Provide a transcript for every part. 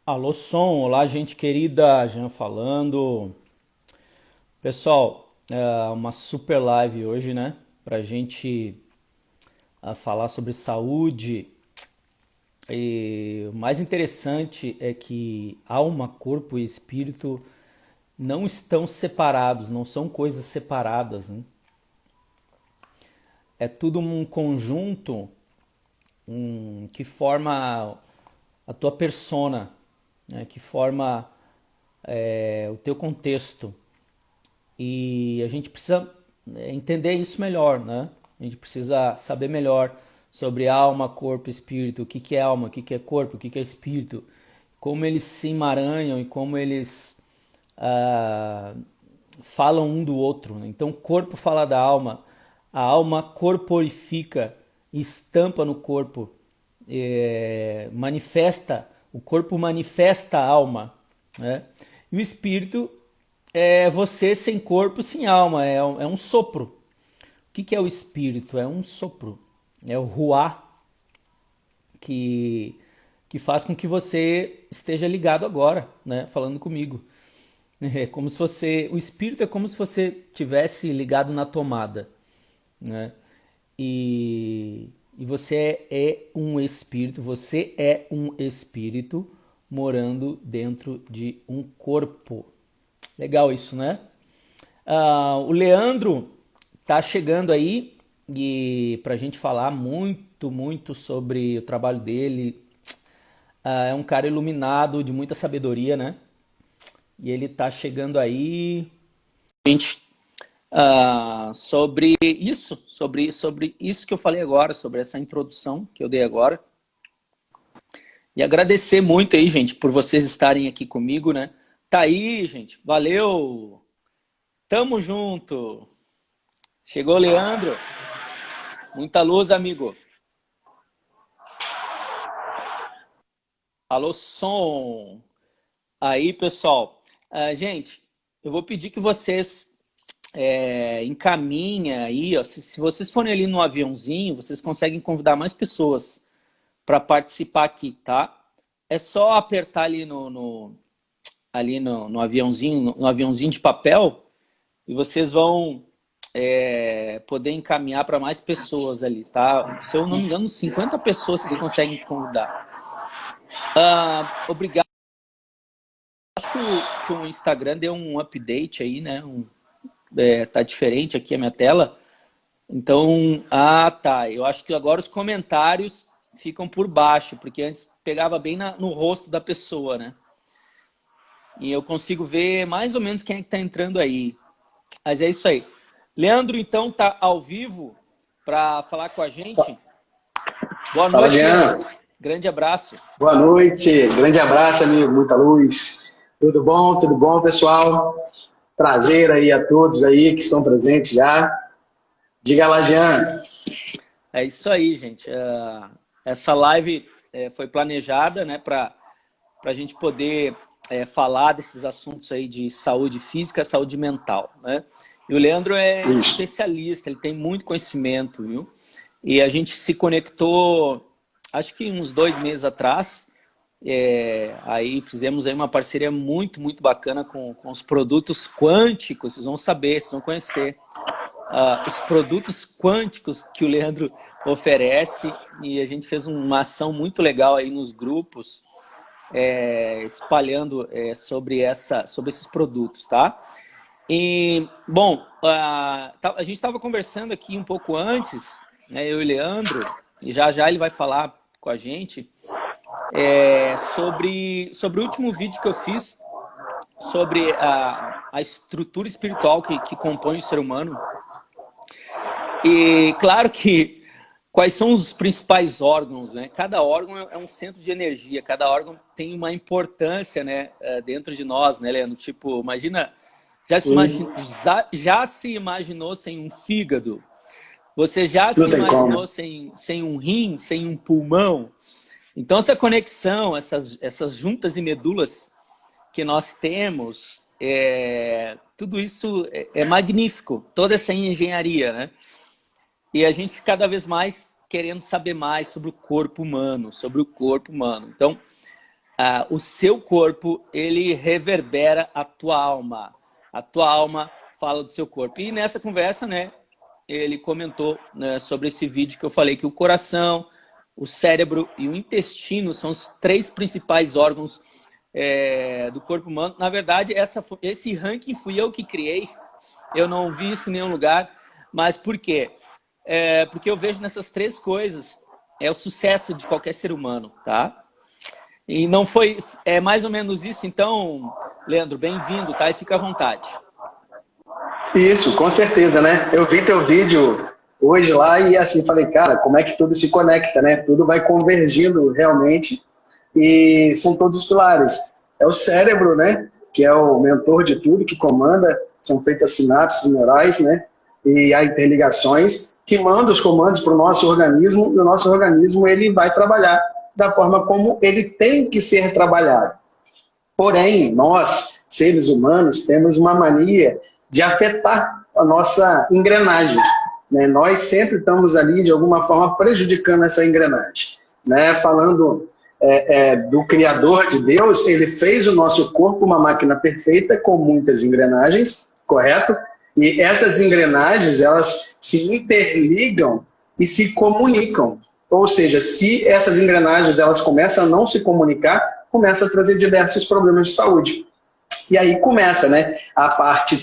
Alô, som, olá, gente querida, Jean falando. Pessoal, uma super live hoje, né? Pra gente falar sobre saúde. E o mais interessante é que alma, corpo e espírito não estão separados, não são coisas separadas, né? É tudo um conjunto que forma a tua persona, né? Que forma o teu contexto. E a gente precisa entender isso melhor, né? A gente precisa saber melhor sobre alma, corpo, espírito, o que que é alma, o que que é corpo, o que que é espírito, como eles se emaranham e como eles ah, falam um do outro, né? Então, o corpo fala da alma, a alma corporifica, estampa no corpo, manifesta, o corpo manifesta a alma, né? E o espírito é você sem corpo, sem alma, é um sopro. O que que é o espírito? É um sopro, é o ruá que, que faz com que você esteja ligado agora, né? Falando comigo. É como se você, o espírito é como se você tivesse ligado na tomada, né? E você é um espírito, você é um espírito morando dentro de um corpo. Legal isso, né? O Leandro tá chegando aí e para a gente falar muito sobre o trabalho dele. É um cara iluminado, de muita sabedoria, né? E ele tá chegando aí. Gente, sobre isso que eu falei agora, sobre essa introdução que eu dei agora. E agradecer muito aí, gente, por vocês estarem aqui comigo, né? Tá aí, gente. Valeu! Tamo junto! Chegou, Leandro. Muita luz, amigo. Alô, som. Aí, pessoal. Gente, eu vou pedir que vocês encaminhem aí, ó, se vocês forem ali no aviãozinho, vocês conseguem convidar mais pessoas para participar aqui, tá? É só apertar ali no aviãozinho, no aviãozinho de papel, e vocês vão poder encaminhar para mais pessoas ali, tá? Se eu não me engano, 50 pessoas vocês conseguem convidar. Obrigado. Acho que o Instagram deu um update aí, né? Tá diferente aqui a minha tela. Então, tá. Eu acho que agora os comentários ficam por baixo, porque antes pegava bem no rosto da pessoa, né? E eu consigo ver mais ou menos quem é que tá entrando aí. Mas é isso aí. Leandro, então, tá ao vivo para falar com a gente. Boa Fala, noite, Jean. Leandro. Grande abraço. Boa noite. Grande abraço, amigo. Muita luz. Tudo bom, pessoal? Prazer aí a todos aí que estão presentes já. Diga lá, Jean. É isso aí, gente. Essa live foi planejada, né, para a gente poder falar desses assuntos aí de saúde física, saúde mental, né? E o Leandro é Isso. especialista, ele tem muito conhecimento, viu? E a gente se conectou, acho que uns 2 meses atrás. Aí fizemos aí uma parceria muito bacana com os produtos quânticos. Vocês vão saber, vocês vão conhecer os produtos quânticos que o Leandro oferece, e a gente fez uma ação muito legal aí nos grupos, espalhando sobre esses produtos, tá? E, bom, a gente estava conversando aqui um pouco antes, né, eu e o Leandro, e já ele vai falar com a gente sobre o último vídeo que eu fiz sobre a estrutura espiritual que compõe o ser humano. E claro que quais são os principais órgãos, né? Cada órgão é um centro de energia, cada órgão tem uma importância, né, dentro de nós, né, Leandro? Tipo, imagina, Sim, já se imaginou sem um fígado? Você já não se tem imaginou como. sem um rim, sem um pulmão? Então, essa conexão, essas juntas e medulas que nós temos, tudo isso é magnífico, toda essa engenharia, né? E a gente cada vez mais querendo saber mais sobre o corpo humano, sobre o corpo humano. Então, o seu corpo, ele reverbera a tua alma. A tua alma fala do seu corpo. E nessa conversa, né, ele comentou, né, sobre esse vídeo que eu falei, que o coração, o cérebro e o intestino são os 3 principais órgãos do corpo humano. Na verdade, esse ranking fui eu que criei. Eu não vi isso em nenhum lugar. Mas por quê? Porque eu vejo nessas 3 coisas o sucesso de qualquer ser humano, tá? E não foi... É mais ou menos isso. Então, Leandro, bem-vindo, tá? E fica à vontade. Isso, com certeza, né? Eu vi teu vídeo hoje lá e assim, falei, cara, como é que tudo se conecta, né? Tudo vai convergindo realmente e são todos os pilares. É o cérebro, né? Que é o mentor de tudo, que comanda, são feitas sinapses neurais, né? E há interligações que mandam os comandos para o nosso organismo e o nosso organismo ele vai trabalhar da forma como ele tem que ser trabalhado. Porém, nós, seres humanos, temos uma mania de afetar a nossa engrenagem, né? Nós sempre estamos ali, de alguma forma, prejudicando essa engrenagem, né? Falando do Criador de Deus, ele fez o nosso corpo uma máquina perfeita com muitas engrenagens, correto? E essas engrenagens, elas se interligam e se comunicam. Ou seja, se essas engrenagens elas começam a não se comunicar, começa a trazer diversos problemas de saúde. E aí começa, né,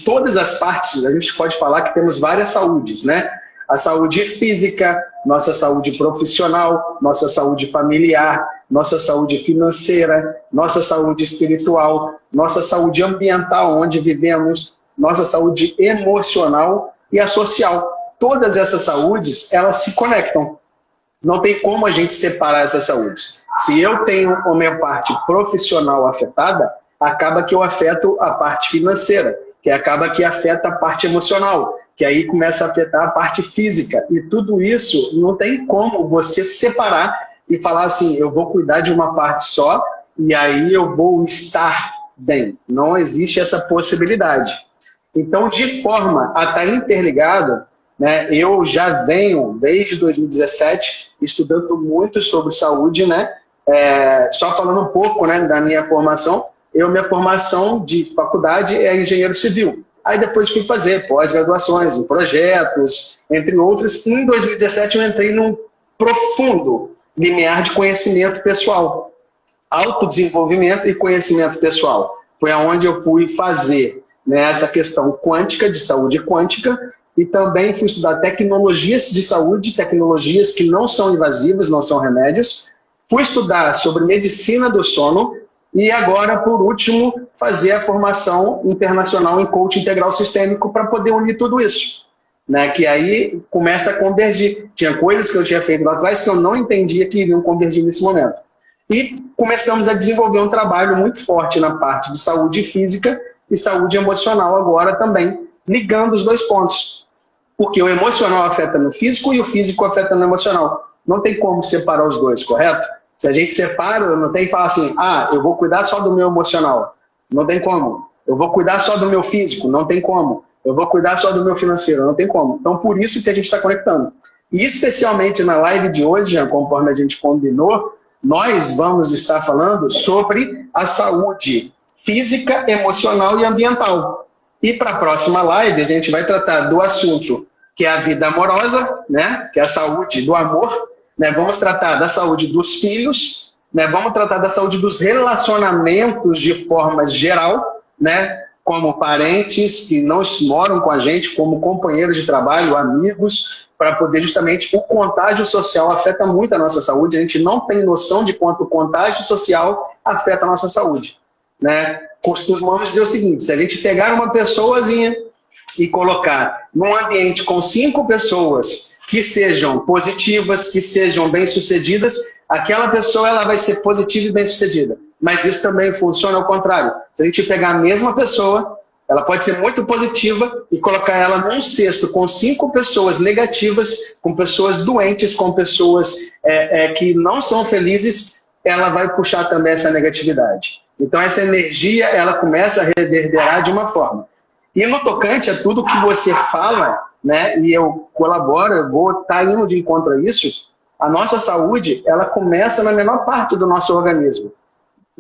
todas as partes, a gente pode falar que temos várias saúdes, né? A saúde física, nossa saúde profissional, nossa saúde familiar, nossa saúde financeira, nossa saúde espiritual, nossa saúde ambiental, onde vivemos, nossa saúde emocional e a social. Todas essas saúdes, elas se conectam. Não tem como a gente separar essas saúdes. Se eu tenho a minha parte profissional afetada, acaba que eu afeto a parte financeira, que acaba que afeta a parte emocional, que aí começa a afetar a parte física. E tudo isso não tem como você separar e falar assim, eu vou cuidar de uma parte só e aí eu vou estar bem. Não existe essa possibilidade. Então, de forma a estar interligado, né, eu já venho, desde 2017, estudando muito sobre saúde, né? Só falando um pouco, né, da minha formação, minha formação de faculdade é engenheiro civil. Aí depois fui fazer pós-graduações em projetos, entre outros. Em 2017 eu entrei num profundo limiar de conhecimento pessoal. Autodesenvolvimento e conhecimento pessoal. Foi aonde eu fui fazer, né, essa questão quântica, de saúde quântica, e também fui estudar tecnologias de saúde, tecnologias que não são invasivas, não são remédios. Fui estudar sobre medicina do sono e agora, por último, fazer a formação internacional em coaching integral sistêmico para poder unir tudo isso, né? Que aí começa a convergir. Tinha coisas que eu tinha feito lá atrás que eu não entendia que iriam convergir nesse momento. E começamos a desenvolver um trabalho muito forte na parte de saúde física e saúde emocional agora também, ligando os dois pontos. Porque o emocional afeta no físico e o físico afeta no emocional. Não tem como separar os dois, correto? Se a gente separa, não tem que falar assim, eu vou cuidar só do meu emocional. Não tem como. Eu vou cuidar só do meu físico. Não tem como. Eu vou cuidar só do meu financeiro. Não tem como. Então, por isso que a gente está conectando. E especialmente na live de hoje, conforme a gente combinou, nós vamos estar falando sobre a saúde física, emocional e ambiental. E para a próxima live, a gente vai tratar do assunto que é a vida amorosa, né? Que é a saúde do amor. Né? Vamos tratar da saúde dos filhos, né? Vamos tratar da saúde dos relacionamentos de forma geral, né? Como parentes que não moram com a gente, como companheiros de trabalho, amigos, para poder justamente o contágio social afeta muito a nossa saúde. A gente não tem noção de quanto o contágio social afeta a nossa saúde. Né? Costumamos dizer o seguinte, se a gente pegar uma pessoazinha e colocar num ambiente com 5 pessoas que sejam positivas, que sejam bem-sucedidas, aquela pessoa ela vai ser positiva e bem-sucedida. Mas isso também funciona ao contrário. Se a gente pegar a mesma pessoa, ela pode ser muito positiva e colocar ela num cesto com 5 pessoas negativas, com pessoas doentes, com pessoas que não são felizes, ela vai puxar também essa negatividade. Então essa energia ela começa a reverberar de uma forma. E no tocante a tudo que você fala, né, e eu colaboro, eu vou estar indo de encontro a isso, a nossa saúde ela começa na menor parte do nosso organismo.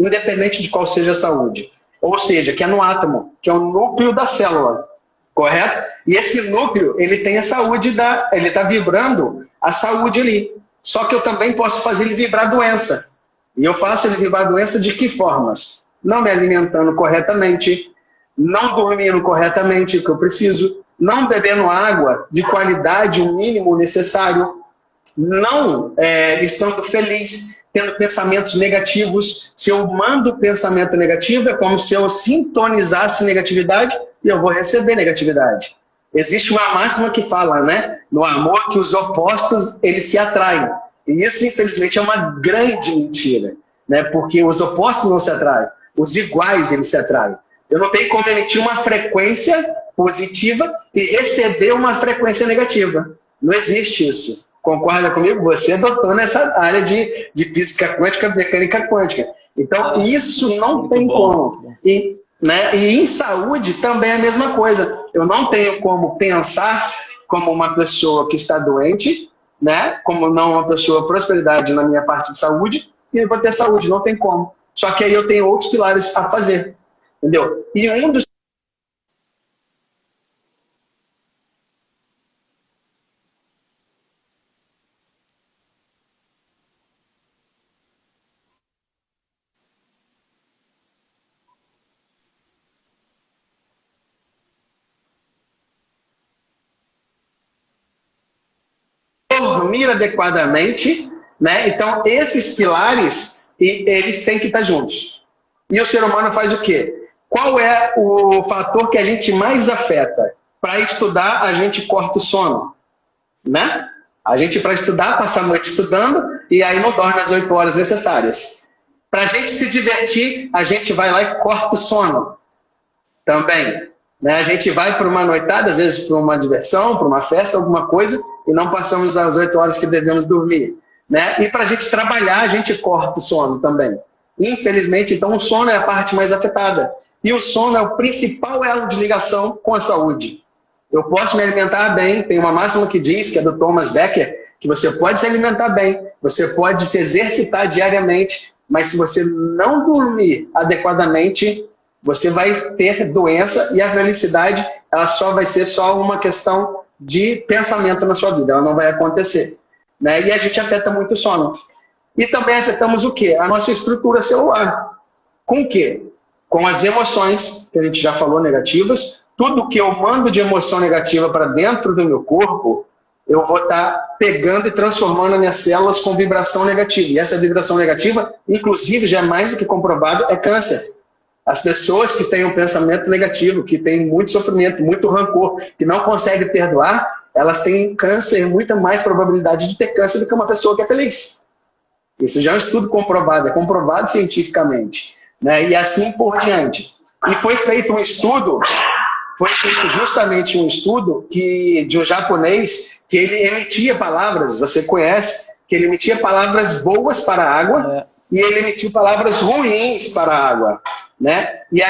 independente de qual seja a saúde. Ou seja, que é no átomo, que é o núcleo da célula, correto? E esse núcleo, ele tem a saúde, ele está vibrando a saúde ali. Só que eu também posso fazer ele vibrar doença. E eu faço ele vibrar doença de que formas? Não me alimentando corretamente, não dormindo corretamente, o que eu preciso, não bebendo água de qualidade, o mínimo necessário, não estando feliz, tendo pensamentos negativos. Se eu mando pensamento negativo, é como se eu sintonizasse negatividade e eu vou receber negatividade. Existe uma máxima que fala, né, no amor, que os opostos, eles se atraem. E isso, infelizmente, é uma grande mentira, né, porque os opostos não se atraem, os iguais, eles se atraem. Eu não tenho como emitir uma frequência positiva e receber uma frequência negativa. Não existe isso. Concorda comigo? Você é doutor nessa área de física quântica, mecânica quântica. Então, isso não tem como. E em saúde também é a mesma coisa. Eu não tenho como pensar como uma pessoa que está doente, né? Como não uma pessoa prosperidade na minha parte de saúde, e eu vou ter saúde, não tem como. Só que aí eu tenho outros pilares a fazer. Entendeu? E um dos dormir adequadamente, né? Então, esses pilares, eles têm que estar juntos. E o ser humano faz o quê? Qual é o fator que a gente mais afeta? Para estudar, a gente corta o sono, né? A gente, para estudar, passa a noite estudando e aí não dorme as 8 horas necessárias. Para a gente se divertir, a gente vai lá e corta o sono também. Né? A gente vai para uma noitada, às vezes para uma diversão, para uma festa, alguma coisa, e não passamos as 8 horas que devemos dormir. Né? E para a gente trabalhar, a gente corta o sono também. Infelizmente, então, o sono é a parte mais afetada. E o sono é o principal elo de ligação com a saúde. Eu posso me alimentar bem, tem uma máxima que diz, que é do Thomas Becker, que você pode se alimentar bem, você pode se exercitar diariamente, mas se você não dormir adequadamente, você vai ter doença e a felicidade, ela só vai ser só uma questão de pensamento na sua vida, ela não vai acontecer. Né? E a gente afeta muito o sono. E também afetamos o quê? A nossa estrutura celular. Com o quê? Com as emoções, que a gente já falou, negativas. Tudo que eu mando de emoção negativa para dentro do meu corpo, eu vou estar pegando e transformando as minhas células com vibração negativa. E essa vibração negativa, inclusive, já é mais do que comprovado, é câncer. As pessoas que têm um pensamento negativo, que têm muito sofrimento, muito rancor, que não conseguem perdoar, elas têm câncer, muita mais probabilidade de ter câncer do que uma pessoa que é feliz. Isso já é um estudo comprovado, é comprovado cientificamente. Né? E assim por diante. E foi feito um estudo, foi feito justamente um estudo de um japonês que ele emitia palavras, você conhece, que ele emitia palavras boas para a água e ele emitiu palavras ruins para a água. Né? E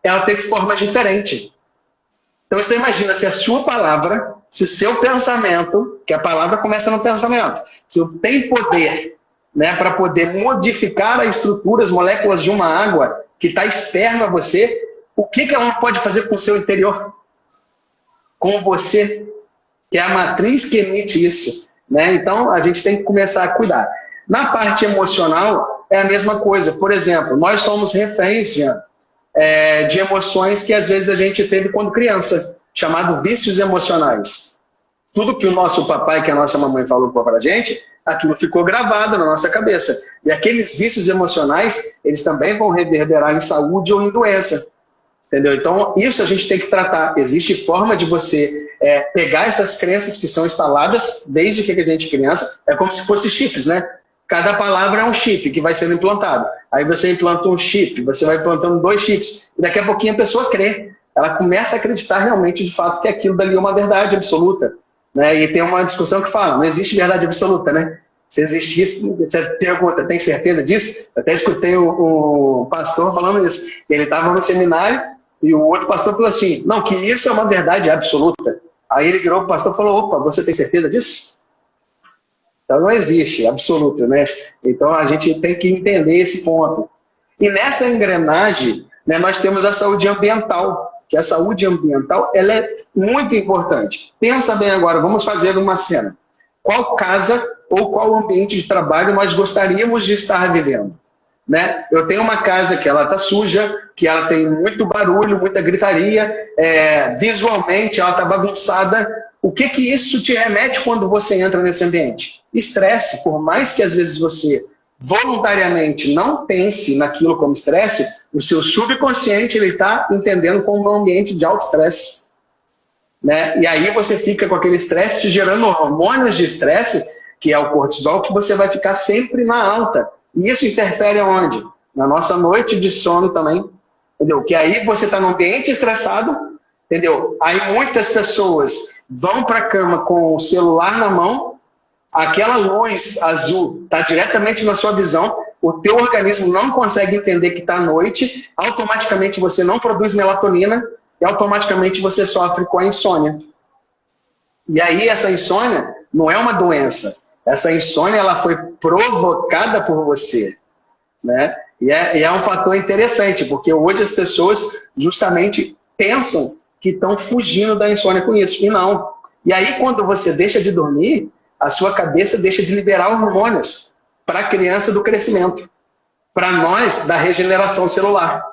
ela teve formas diferentes. Então você imagina se a sua palavra, se o seu pensamento, que a palavra começa no pensamento, se eu tenho poder, né, para poder modificar a estrutura, as moléculas de uma água que está externa a você, o que ela pode fazer com o seu interior? Com você, que é a matriz que emite isso. Né? Então a gente tem que começar a cuidar. Na parte emocional, é a mesma coisa. Por exemplo, nós somos reféns de emoções que às vezes a gente teve quando criança, chamado vícios emocionais. Tudo que o nosso papai, que a nossa mamãe falou para a gente, aquilo ficou gravado na nossa cabeça. E aqueles vícios emocionais, eles também vão reverberar em saúde ou em doença. Entendeu? Então, isso a gente tem que tratar. Existe forma de você pegar essas crenças que são instaladas desde que a gente é criança, é como se fosse chips, né? Cada palavra é um chip que vai sendo implantado. Aí você implanta um chip, você vai implantando 2 chips. E daqui a pouquinho a pessoa crê. Ela começa a acreditar realmente, de fato, que aquilo dali é uma verdade absoluta. Né? E tem uma discussão que fala, não existe verdade absoluta, né? Se existisse, você pergunta, tem certeza disso? Eu até escutei um pastor falando isso. Ele estava no seminário e o outro pastor falou assim, não, que isso é uma verdade absoluta. Aí ele virou para o pastor e falou, opa, você tem certeza disso? Então não existe absoluto, né? Então a gente tem que entender esse ponto. E nessa engrenagem, né, nós temos a saúde ambiental, que a saúde ambiental ela é muito importante. Pensa bem agora, vamos fazer uma cena. Qual casa ou qual ambiente de trabalho nós gostaríamos de estar vivendo? Né? Eu tenho uma casa que ela está suja, que ela tem muito barulho, muita gritaria, visualmente ela está bagunçada. O que isso te remete quando você entra nesse ambiente? Estresse. Por mais que às vezes você voluntariamente não pense naquilo como estresse, o seu subconsciente está entendendo como um ambiente de alto estresse. Né? E aí você fica com aquele estresse te gerando hormônios de estresse, que é o cortisol, que você vai ficar sempre na alta. E isso interfere aonde? Na nossa noite de sono também. Entendeu? Que aí você está num ambiente estressado, entendeu? Aí muitas pessoas vão para a cama com o celular na mão, aquela luz azul está diretamente na sua visão, o teu organismo não consegue entender que está à noite, automaticamente você não produz melatonina e automaticamente você sofre com a insônia. E aí essa insônia não é uma doença, essa insônia ela foi provocada por você, né? E é um fator interessante, porque hoje as pessoas justamente pensam que estão fugindo da insônia com isso, e não. E aí quando você deixa de dormir, a sua cabeça deixa de liberar hormônios para a criança do crescimento, para nós da regeneração celular.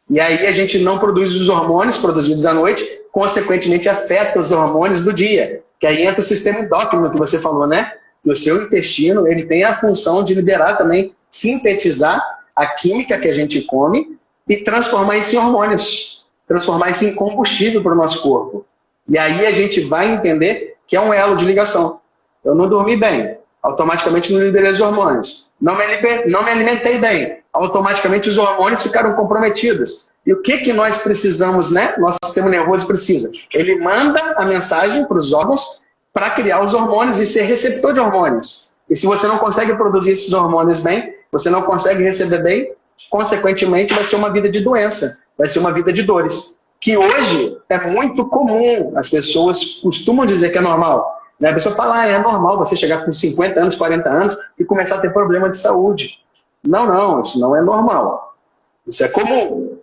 E aí a gente não produz os hormônios produzidos à noite, consequentemente afeta os hormônios do dia, que aí entra o sistema endócrino que você falou, né? E o seu intestino ele tem a função de liberar também, sintetizar a química que a gente come e transformar isso em hormônios, transformar isso em combustível para o nosso corpo. E aí a gente vai entender que é um elo de ligação. Eu não dormi bem, automaticamente não liberei os hormônios. Não me alimentei bem, automaticamente os hormônios ficaram comprometidos. E o que nós precisamos, né? Nosso sistema nervoso precisa. Ele manda a mensagem para os órgãos para criar os hormônios e ser receptor de hormônios. E se você não consegue produzir esses hormônios bem, você não consegue receber bem, consequentemente vai ser uma vida de doença, vai ser uma vida de dores. Que hoje é muito comum, as pessoas costumam dizer que é normal. A pessoa fala, é normal você chegar com 50 anos, 40 anos e começar a ter problema de saúde. Não, isso não é normal. Isso é comum.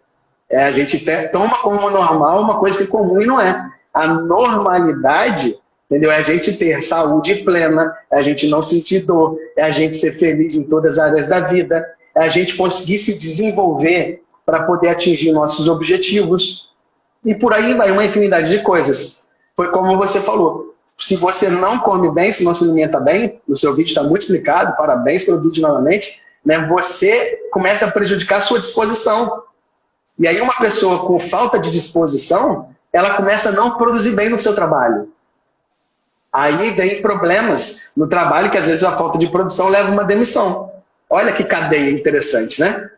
A gente toma como normal uma coisa que é comum e não é. A normalidade, entendeu? É a gente ter saúde plena, é a gente não sentir dor, é a gente ser feliz em todas as áreas da vida, é a gente conseguir se desenvolver para poder atingir nossos objetivos. E por aí vai uma infinidade de coisas. Foi como você falou. Se você não come bem, se não se alimenta bem, o seu vídeo está muito explicado, parabéns pelo vídeo novamente, né, você começa a prejudicar a sua disposição. E aí uma pessoa com falta de disposição, ela começa a não produzir bem no seu trabalho. Aí vem problemas no trabalho, que às vezes a falta de produção leva a uma demissão. Olha que cadeia interessante, né?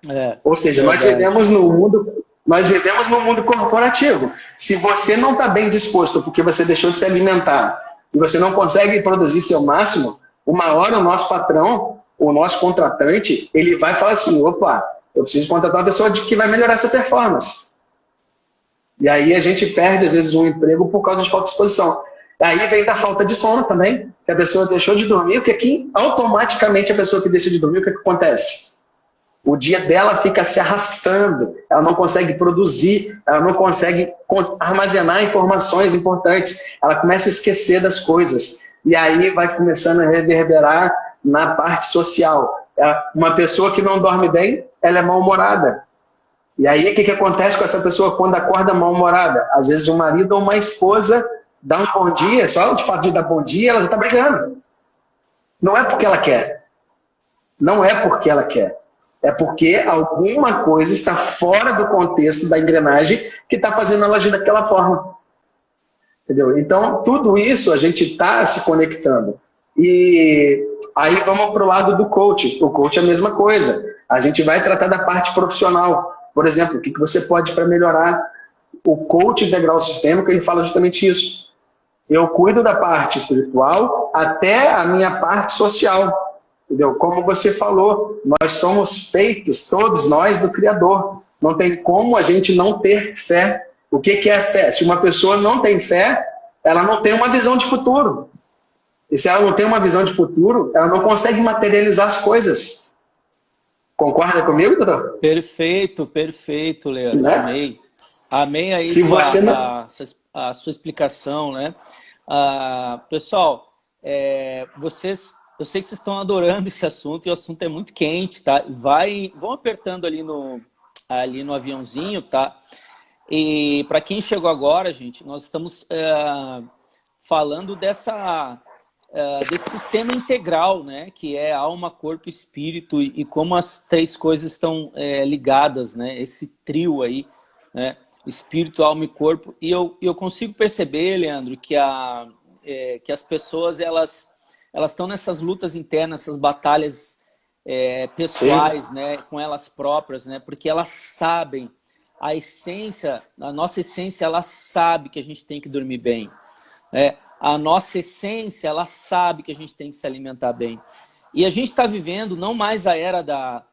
Ou seja, nós vivemos no mundo corporativo. Se você não está bem disposto porque você deixou de se alimentar e você não consegue produzir seu máximo, uma hora o nosso patrão, o nosso contratante, ele vai falar assim, opa, eu preciso contratar uma pessoa que vai melhorar essa performance. E aí a gente perde, às vezes, um emprego por causa de falta de disposição. Aí vem da falta de sono também, que a pessoa deixou de dormir, porque aqui, automaticamente, a pessoa que deixa de dormir, o que acontece? O dia dela fica se arrastando, ela não consegue produzir, ela não consegue armazenar informações importantes, ela começa a esquecer das coisas. E aí vai começando a reverberar na parte social. Uma pessoa que não dorme bem, ela é mal-humorada. E aí o que acontece com essa pessoa quando acorda mal-humorada? Às vezes um marido ou uma esposa dá um bom dia, só de fato de dar bom dia, ela já está brigando. Não é porque ela quer. Não é porque ela quer. É porque alguma coisa está fora do contexto da engrenagem que está fazendo ela agir daquela forma. Entendeu? Então, tudo isso a gente está se conectando. E aí vamos para o lado do coach. O coach é a mesma coisa. A gente vai tratar da parte profissional. Por exemplo, o que você pode para melhorar? O coach integral sistêmico, ele fala justamente isso. Eu cuido da parte espiritual até a minha parte social. Entendeu? Como você falou, nós somos feitos, todos nós, do Criador. Não tem como a gente não ter fé. O que é fé? Se uma pessoa não tem fé, ela não tem uma visão de futuro. E se ela não tem uma visão de futuro, ela não consegue materializar as coisas. Concorda comigo, doutor? Perfeito, perfeito, Leandro. Né? Amei. Amei aí Se você não... a sua explicação, né? Pessoal, vocês, eu sei que vocês estão adorando esse assunto e o assunto é muito quente, tá? Vão apertando ali no aviãozinho, tá? E para quem chegou agora, gente, nós estamos falando desse sistema integral, né? Que é alma, corpo, espírito e como as três coisas estão ligadas, né? Esse trio aí, né? Espírito, alma e corpo. E eu consigo perceber, Leandro, que as pessoas elas estão nessas lutas internas, essas batalhas pessoais, né? Com elas próprias, né? Porque elas sabem a nossa essência, ela sabe que a gente tem que dormir bem. A nossa essência, ela sabe que a gente tem que se alimentar bem. E a gente está vivendo não mais a era da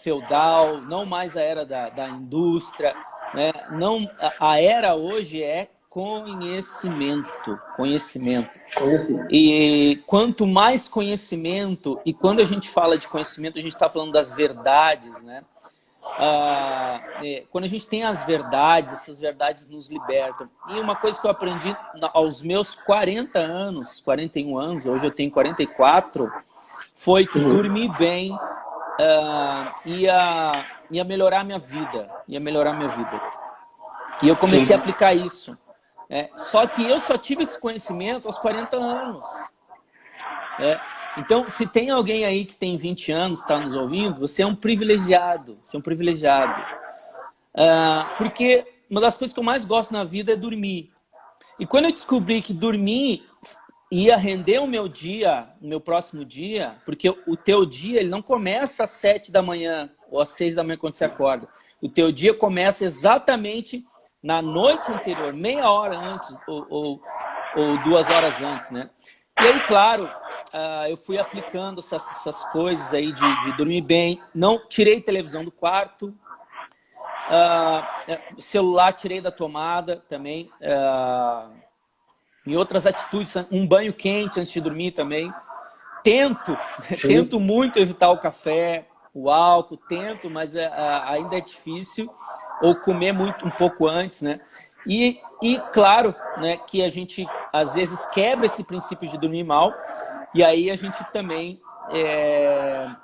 feudal, não mais a era da indústria, né? Não, a era hoje é conhecimento. E quanto mais conhecimento, e quando a gente fala de conhecimento, a gente está falando das verdades, né? Quando a gente tem as verdades, essas verdades nos libertam. E uma coisa que eu aprendi aos meus 40 anos, 41 anos, hoje eu tenho 44, foi que dormir bem ia melhorar minha vida. E eu comecei a aplicar isso. Só que eu só tive esse conhecimento aos 40 anos. Então, se tem alguém aí que tem 20 anos, está nos ouvindo, você é um privilegiado. Porque uma das coisas que eu mais gosto na vida é dormir. E quando eu descobri que dormir ia render o meu dia, o meu próximo dia, porque o teu dia ele não começa às 7 da manhã ou às 6 da manhã quando você acorda. O teu dia começa exatamente na noite anterior, meia hora antes ou 2 horas antes, né? E aí, claro, eu fui aplicando essas coisas aí de dormir bem. Não tirei televisão do quarto, celular tirei da tomada também. Em outras atitudes, um banho quente antes de dormir também. Tento muito evitar o café, o álcool, ainda é difícil. Ou comer um pouco antes, né? E claro, né, que a gente às vezes quebra esse princípio de dormir mal, e aí a gente também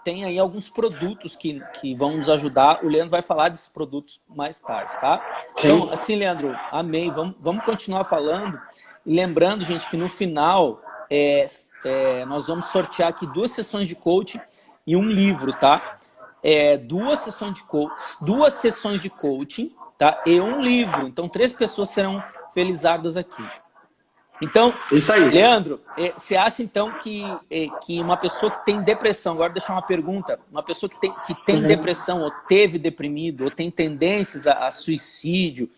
tem aí alguns produtos que vão nos ajudar. O Leandro vai falar desses produtos mais tarde, tá? Então, assim, Leandro, amei. Vamos continuar falando. E lembrando, gente, que no final nós vamos sortear aqui 2 sessões de coaching e um livro, tá? 2 sessões de coaching, tá? E um livro. Então, 3 pessoas serão felizardas aqui. Então, isso aí. Leandro, você acha então que uma pessoa que tem depressão, agora deixar uma pergunta, uma pessoa que tem depressão, ou teve deprimido, ou tem tendências a suicídio,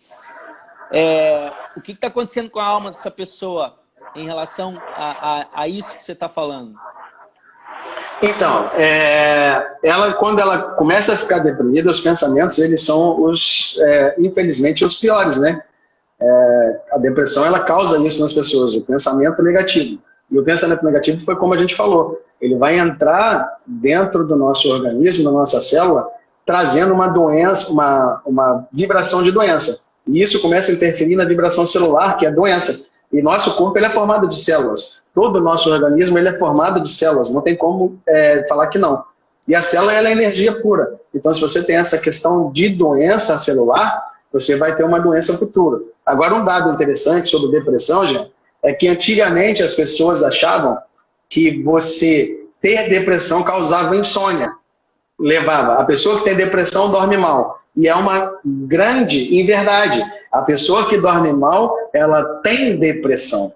o que está acontecendo com a alma dessa pessoa em relação a isso que você está falando? Então, quando ela começa a ficar deprimida, os pensamentos, eles são infelizmente, os piores, né? A depressão, ela causa isso nas pessoas, o pensamento negativo. E o pensamento negativo foi como a gente falou, ele vai entrar dentro do nosso organismo, da nossa célula, trazendo uma doença, uma vibração de doença. E isso começa a interferir na vibração celular, que é doença. E nosso corpo ele é formado de células. Todo o nosso organismo ele é formado de células. Não tem como falar que não. E a célula ela é energia pura. Então, se você tem essa questão de doença celular, você vai ter uma doença futura. Agora, um dado interessante sobre depressão, gente, é que antigamente as pessoas achavam que você ter depressão causava insônia. A pessoa que tem depressão dorme mal. E é uma grande inverdade. A pessoa que dorme mal, ela tem depressão.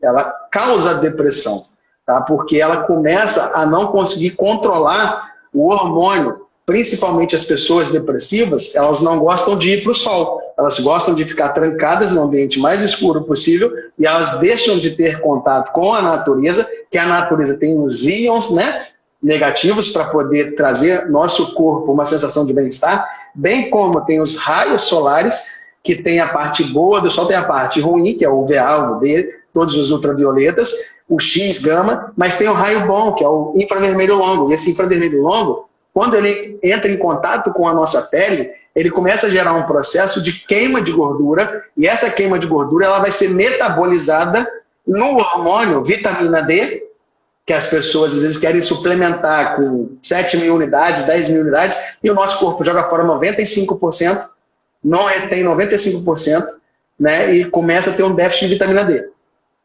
Ela causa depressão, tá? Porque ela começa a não conseguir controlar o hormônio. Principalmente as pessoas depressivas, elas não gostam de ir para o sol. Elas gostam de ficar trancadas no ambiente mais escuro possível e elas deixam de ter contato com a natureza, que a natureza tem os íons, né, negativos para poder trazer nosso corpo uma sensação de bem-estar, bem como tem os raios solares, que tem a parte boa do sol, tem a parte ruim, que é o UVA, o UV, todos os ultravioletas, o X, gama, mas tem o raio bom, que é o infravermelho longo. E esse infravermelho longo, quando ele entra em contato com a nossa pele, ele começa a gerar um processo de queima de gordura, e essa queima de gordura ela vai ser metabolizada no hormônio vitamina D, que as pessoas às vezes querem suplementar com 7 mil unidades, 10 mil unidades, e o nosso corpo joga fora 95%, não retém 95%, né, e começa a ter um déficit de vitamina D.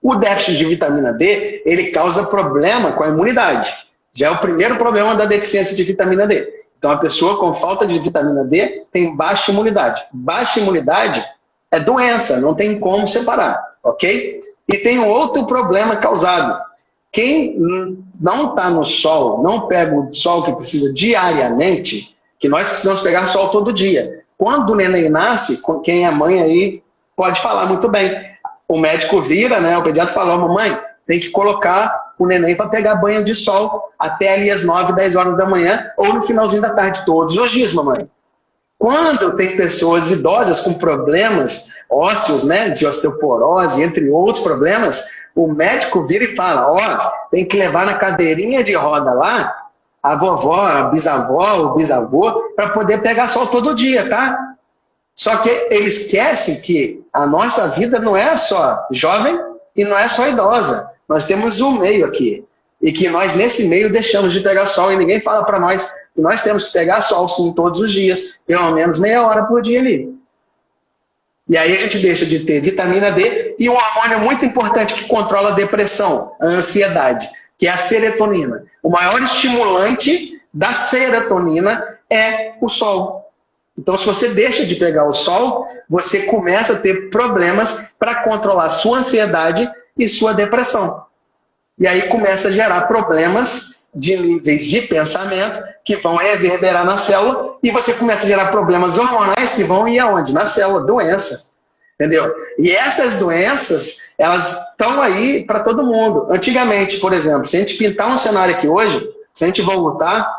O déficit de vitamina D, ele causa problema com a imunidade. Já é o primeiro problema da deficiência de vitamina D. Então, a pessoa com falta de vitamina D tem baixa imunidade. Baixa imunidade é doença, não tem como separar, ok? E tem um outro problema causado. Quem não está no sol, não pega o sol que precisa diariamente, que nós precisamos pegar sol todo dia. Quando o neném nasce, quem é mãe aí pode falar muito bem. O médico vira, né, o pediatra fala, mamãe, tem que colocar o neném para pegar banho de sol até ali às 9, 10 horas da manhã ou no finalzinho da tarde, todos os dias, mamãe. Quando tem pessoas idosas com problemas ósseos, né, de osteoporose, entre outros problemas, o médico vira e fala, tem que levar na cadeirinha de roda lá a vovó, a bisavó, o bisavô, para poder pegar sol todo dia, tá? Só que eles esquecem que a nossa vida não é só jovem e não é só idosa. Nós temos um meio aqui. E que nós, nesse meio, deixamos de pegar sol. E ninguém fala para nós que nós temos que pegar sol, sim, todos os dias. Pelo menos meia hora por dia ali. E aí a gente deixa de ter vitamina D e um hormônio muito importante que controla a depressão, a ansiedade, que é a serotonina. O maior estimulante da serotonina é o sol. Então, se você deixa de pegar o sol, você começa a ter problemas para controlar sua ansiedade e sua depressão. E aí começa a gerar problemas de níveis de pensamento que vão reverberar na célula e você começa a gerar problemas hormonais que vão ir aonde? Na célula, doença. Entendeu? E essas doenças, elas estão aí para todo mundo. Antigamente, por exemplo, se a gente pintar um cenário aqui hoje, se a gente voltar,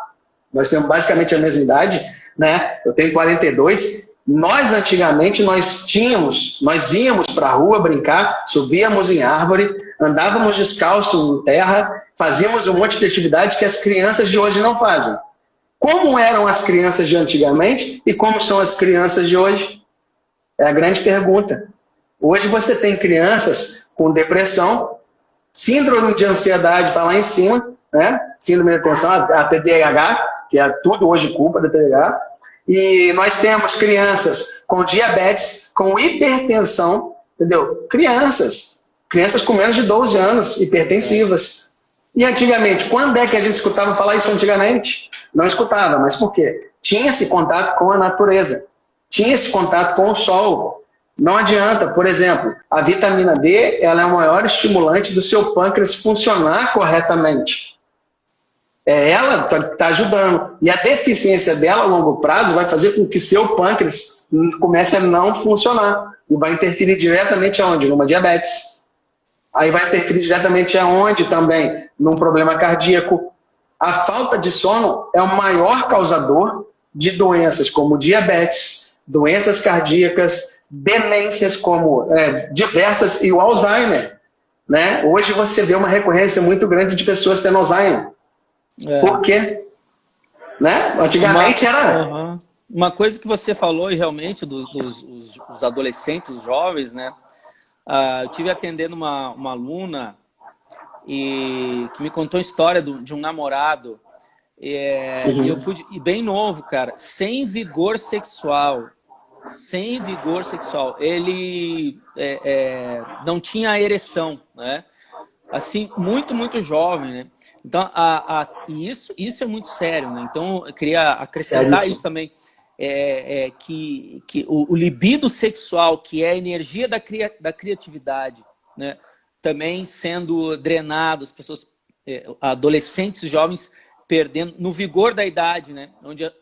nós temos basicamente a mesma idade, né? Eu tenho 42. Nós antigamente nós íamos para a rua brincar, subíamos em árvore, andávamos descalço em terra, fazíamos um monte de atividade que as crianças de hoje não fazem. Como eram as crianças de antigamente e como são as crianças de hoje? É a grande pergunta. Hoje você tem crianças com depressão, síndrome de ansiedade está lá em cima, né? Síndrome de atenção, a TDAH, que é tudo hoje culpa da TDAH, e nós temos crianças com diabetes, com hipertensão, entendeu? Crianças com menos de 12 anos, hipertensivas. E antigamente, quando é que a gente escutava falar isso antigamente? Não escutava, mas por quê? Tinha esse contato com a natureza, tinha esse contato com o sol. Não adianta, por exemplo, a vitamina D, ela é o maior estimulante do seu pâncreas funcionar corretamente. Ela está ajudando. E a deficiência dela a longo prazo vai fazer com que seu pâncreas comece a não funcionar. E vai interferir diretamente aonde? Numa diabetes. Aí vai interferir diretamente aonde também? Num problema cardíaco. A falta de sono é o maior causador de doenças como diabetes, doenças cardíacas, demências como diversas e o Alzheimer. Né? Hoje você vê uma recorrência muito grande de pessoas tendo Alzheimer. Por quê? Né? Antigamente era... Uma coisa que você falou, e realmente, dos adolescentes, os jovens, né? Eu tive atendendo uma aluna que me contou a história de um namorado. E eu pude, e bem novo, cara, sem vigor sexual. Sem vigor sexual. Ele não tinha ereção, né? Assim, muito, muito jovem, né? Então, isso é muito sério, né? Então, eu queria acrescentar isso também. Que o libido sexual, que é a energia da criatividade, né? Também sendo drenado, as pessoas, adolescentes, jovens, perdendo no vigor da idade, né?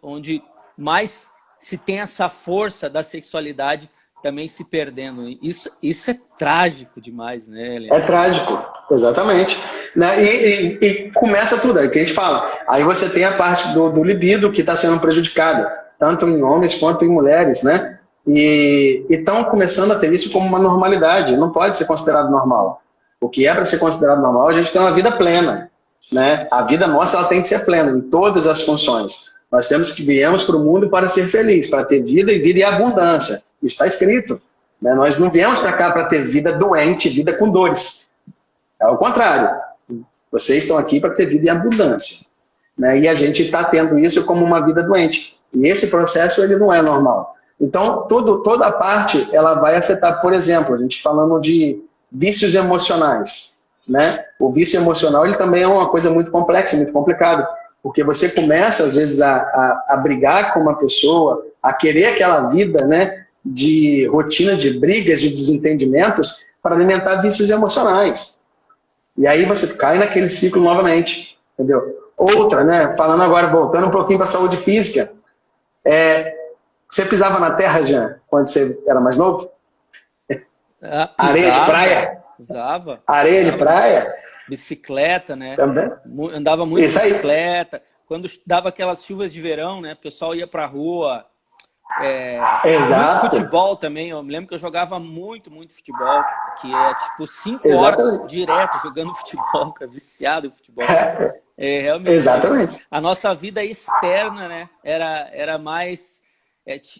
Onde mais se tem essa força da sexualidade também se perdendo. Isso é trágico demais, né, Helena? É trágico, exatamente. Né? E começa tudo, é o que a gente fala. Aí você tem a parte do libido que está sendo prejudicada, tanto em homens quanto em mulheres, né? E estão começando a ter isso como uma normalidade, não pode ser considerado normal. O que é para ser considerado normal, a gente tem uma vida plena, né? A vida nossa ela tem que ser plena em todas as funções. Nós temos que viemos para o mundo para ser feliz, para ter vida e vida em abundância. Isso está escrito. Né? Nós não viemos para cá para ter vida doente, vida com dores. É o contrário. Vocês estão aqui para ter vida em abundância. Né? E a gente está tendo isso como uma vida doente. E esse processo ele não é normal. Então, toda a parte ela vai afetar, por exemplo, a gente falando de vícios emocionais. Né? O vício emocional ele também é uma coisa muito complexa, muito complicada. Porque você começa, às vezes, a brigar com uma pessoa, a querer aquela vida, né, de rotina de brigas, de desentendimentos, para alimentar vícios emocionais. E aí você cai naquele ciclo novamente. Entendeu? Outra, né, falando agora, voltando um pouquinho para a saúde física. Você pisava na terra, Jean, quando você era mais novo? Areia de praia? Usava. Areia de praia? Bicicleta, né? Também. Andava muito de Isso aí. bicicleta. Quando dava aquelas chuvas de verão, né? O pessoal ia pra rua. Exato. Muito futebol também. Eu me lembro que eu jogava muito futebol. Que é tipo 5 horas direto jogando futebol, cara, viciado em futebol. Realmente. Exatamente. A nossa vida externa, né? Era mais.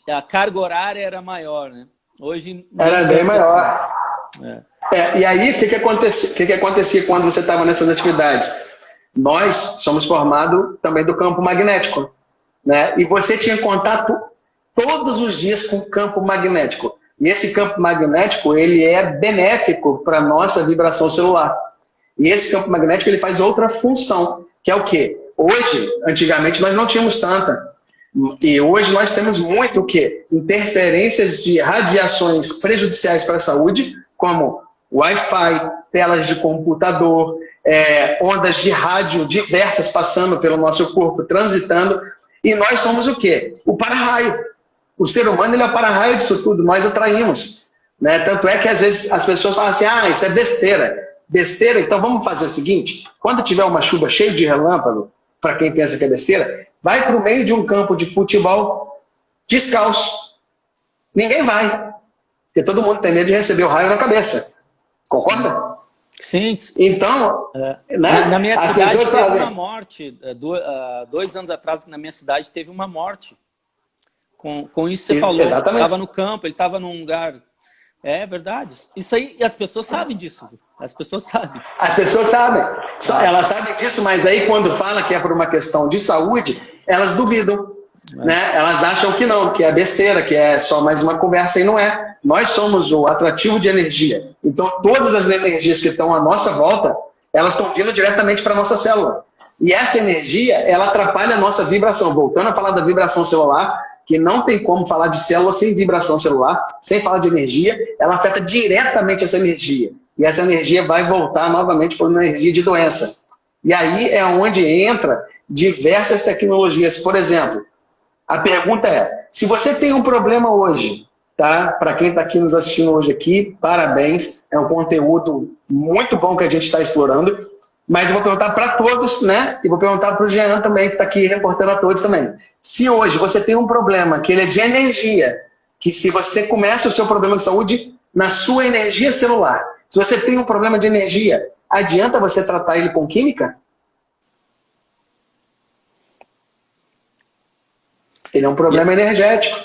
A carga horária era maior, né? Hoje. Era bem maior. E aí, o que acontecia quando você estava nessas atividades? Nós somos formados também do campo magnético. Né? E você tinha contato todos os dias com o campo magnético. E esse campo magnético ele é benéfico para a nossa vibração celular. E esse campo magnético ele faz outra função, que é o quê? Hoje, antigamente, nós não tínhamos tanta. E hoje nós temos muito o quê? Interferências de radiações prejudiciais para a saúde, como Wi-Fi, telas de computador, ondas de rádio diversas passando pelo nosso corpo, transitando. E nós somos o quê? O para-raio. O ser humano ele é o para-raio disso tudo, nós atraímos. Né? Tanto é que às vezes as pessoas falam assim, isso é besteira. Besteira, então vamos fazer o seguinte, quando tiver uma chuva cheia de relâmpago, para quem pensa que é besteira, vai para o meio de um campo de futebol descalço. Ninguém vai. Porque todo mundo tem medo de receber o raio na cabeça. Concorda? Sim. Então, né? Na minha as cidade pessoas teve fazem... uma morte. 2 anos atrás, na minha cidade, teve uma morte. Com isso você falou. Exatamente. Estava no campo, ele estava num lugar... É verdade. Isso aí, e as pessoas sabem disso. As pessoas sabem disso. As pessoas sabem. Elas sabem disso, mas aí quando fala que é por uma questão de saúde, elas duvidam. Né? Elas acham que não, que é besteira, que é só mais uma conversa, e não é. Nós somos o atrativo de energia. Então, todas as energias que estão à nossa volta, elas estão vindo diretamente para a nossa célula. E essa energia, ela atrapalha a nossa vibração. Voltando a falar da vibração celular, que não tem como falar de célula sem vibração celular, sem falar de energia, ela afeta diretamente essa energia. E essa energia vai voltar novamente para uma energia de doença. E aí é onde entra diversas tecnologias. Por exemplo, a pergunta é, se você tem um problema hoje, tá? Para quem está aqui nos assistindo hoje aqui, parabéns, é um conteúdo muito bom que a gente está explorando, mas eu vou perguntar para todos, né? E vou perguntar para o Jean também, que está aqui reportando a todos também. Se hoje você tem um problema, que ele é de energia, que se você começa o seu problema de saúde na sua energia celular, se você tem um problema de energia, adianta você tratar ele com química? Ele é um problema energético.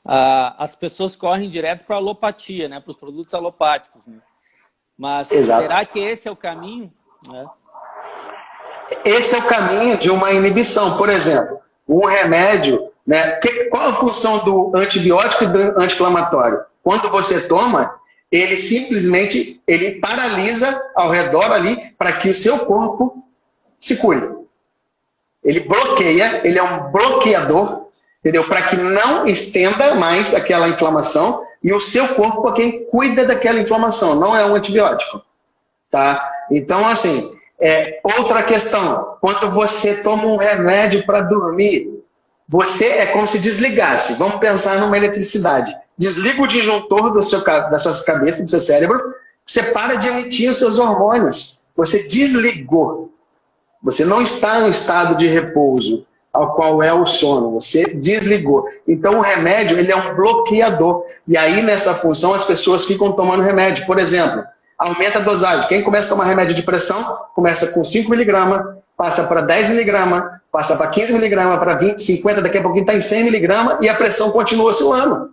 As pessoas correm direto para a alopatia, né? Para os produtos alopáticos. Né? Mas Exato. Será que esse é o caminho? Esse é o caminho de uma inibição. Por exemplo, um remédio, né? Qual a função do antibiótico e do anti-inflamatório? Quando você toma, ele simplesmente paralisa ao redor ali para que o seu corpo se cure. Ele bloqueia, ele é um bloqueador, entendeu? Para que não estenda mais aquela inflamação e o seu corpo é quem cuida daquela inflamação, não é um antibiótico. Tá? Então, assim, outra questão, quando você toma um remédio para dormir, você é como se desligasse. Vamos pensar numa eletricidade. Desliga o disjuntor da sua cabeça, do seu cérebro, você para de emitir os seus hormônios. Você desligou. Você não está em estado de repouso, ao qual é o sono. Você desligou. Então, o remédio ele é um bloqueador. E aí, nessa função, as pessoas ficam tomando remédio. Por exemplo, aumenta a dosagem. Quem começa a tomar remédio de pressão, começa com 5 miligramas, passa para 10 miligramas, passa para 15 miligramas, para 20, 50, daqui a pouquinho está em 100 miligramas e a pressão continua oscilando.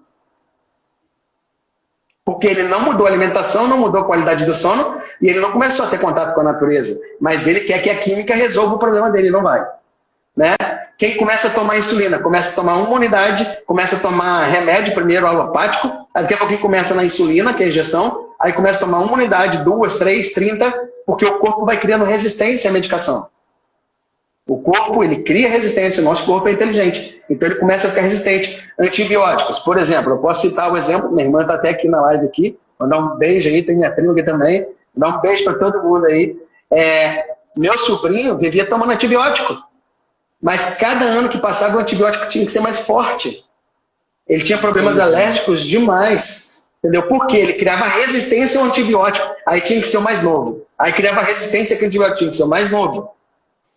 Porque ele não mudou a alimentação, não mudou a qualidade do sono e ele não começou a ter contato com a natureza. Mas ele quer que a química resolva o problema dele, não vai. Né? Quem começa a tomar insulina, começa a tomar uma unidade, começa a tomar remédio, primeiro alopático, daqui a pouquinho começa na insulina, que é a injeção, aí começa a tomar uma unidade, 2, 3, 30, porque o corpo vai criando resistência à medicação. O corpo, ele cria resistência, o nosso corpo é inteligente, então ele começa a ficar resistente. Antibióticos, por exemplo, eu posso citar o exemplo, minha irmã está até aqui na live aqui, mandar um beijo aí, tem minha prima aqui também, mandar um beijo para todo mundo aí. Meu sobrinho vivia tomando antibiótico, mas cada ano que passava o antibiótico tinha que ser mais forte. Ele tinha problemas alérgicos demais, entendeu? Porque ele criava resistência ao antibiótico, aí tinha que ser o mais novo. Aí criava resistência ao antibiótico, tinha que ser o mais novo.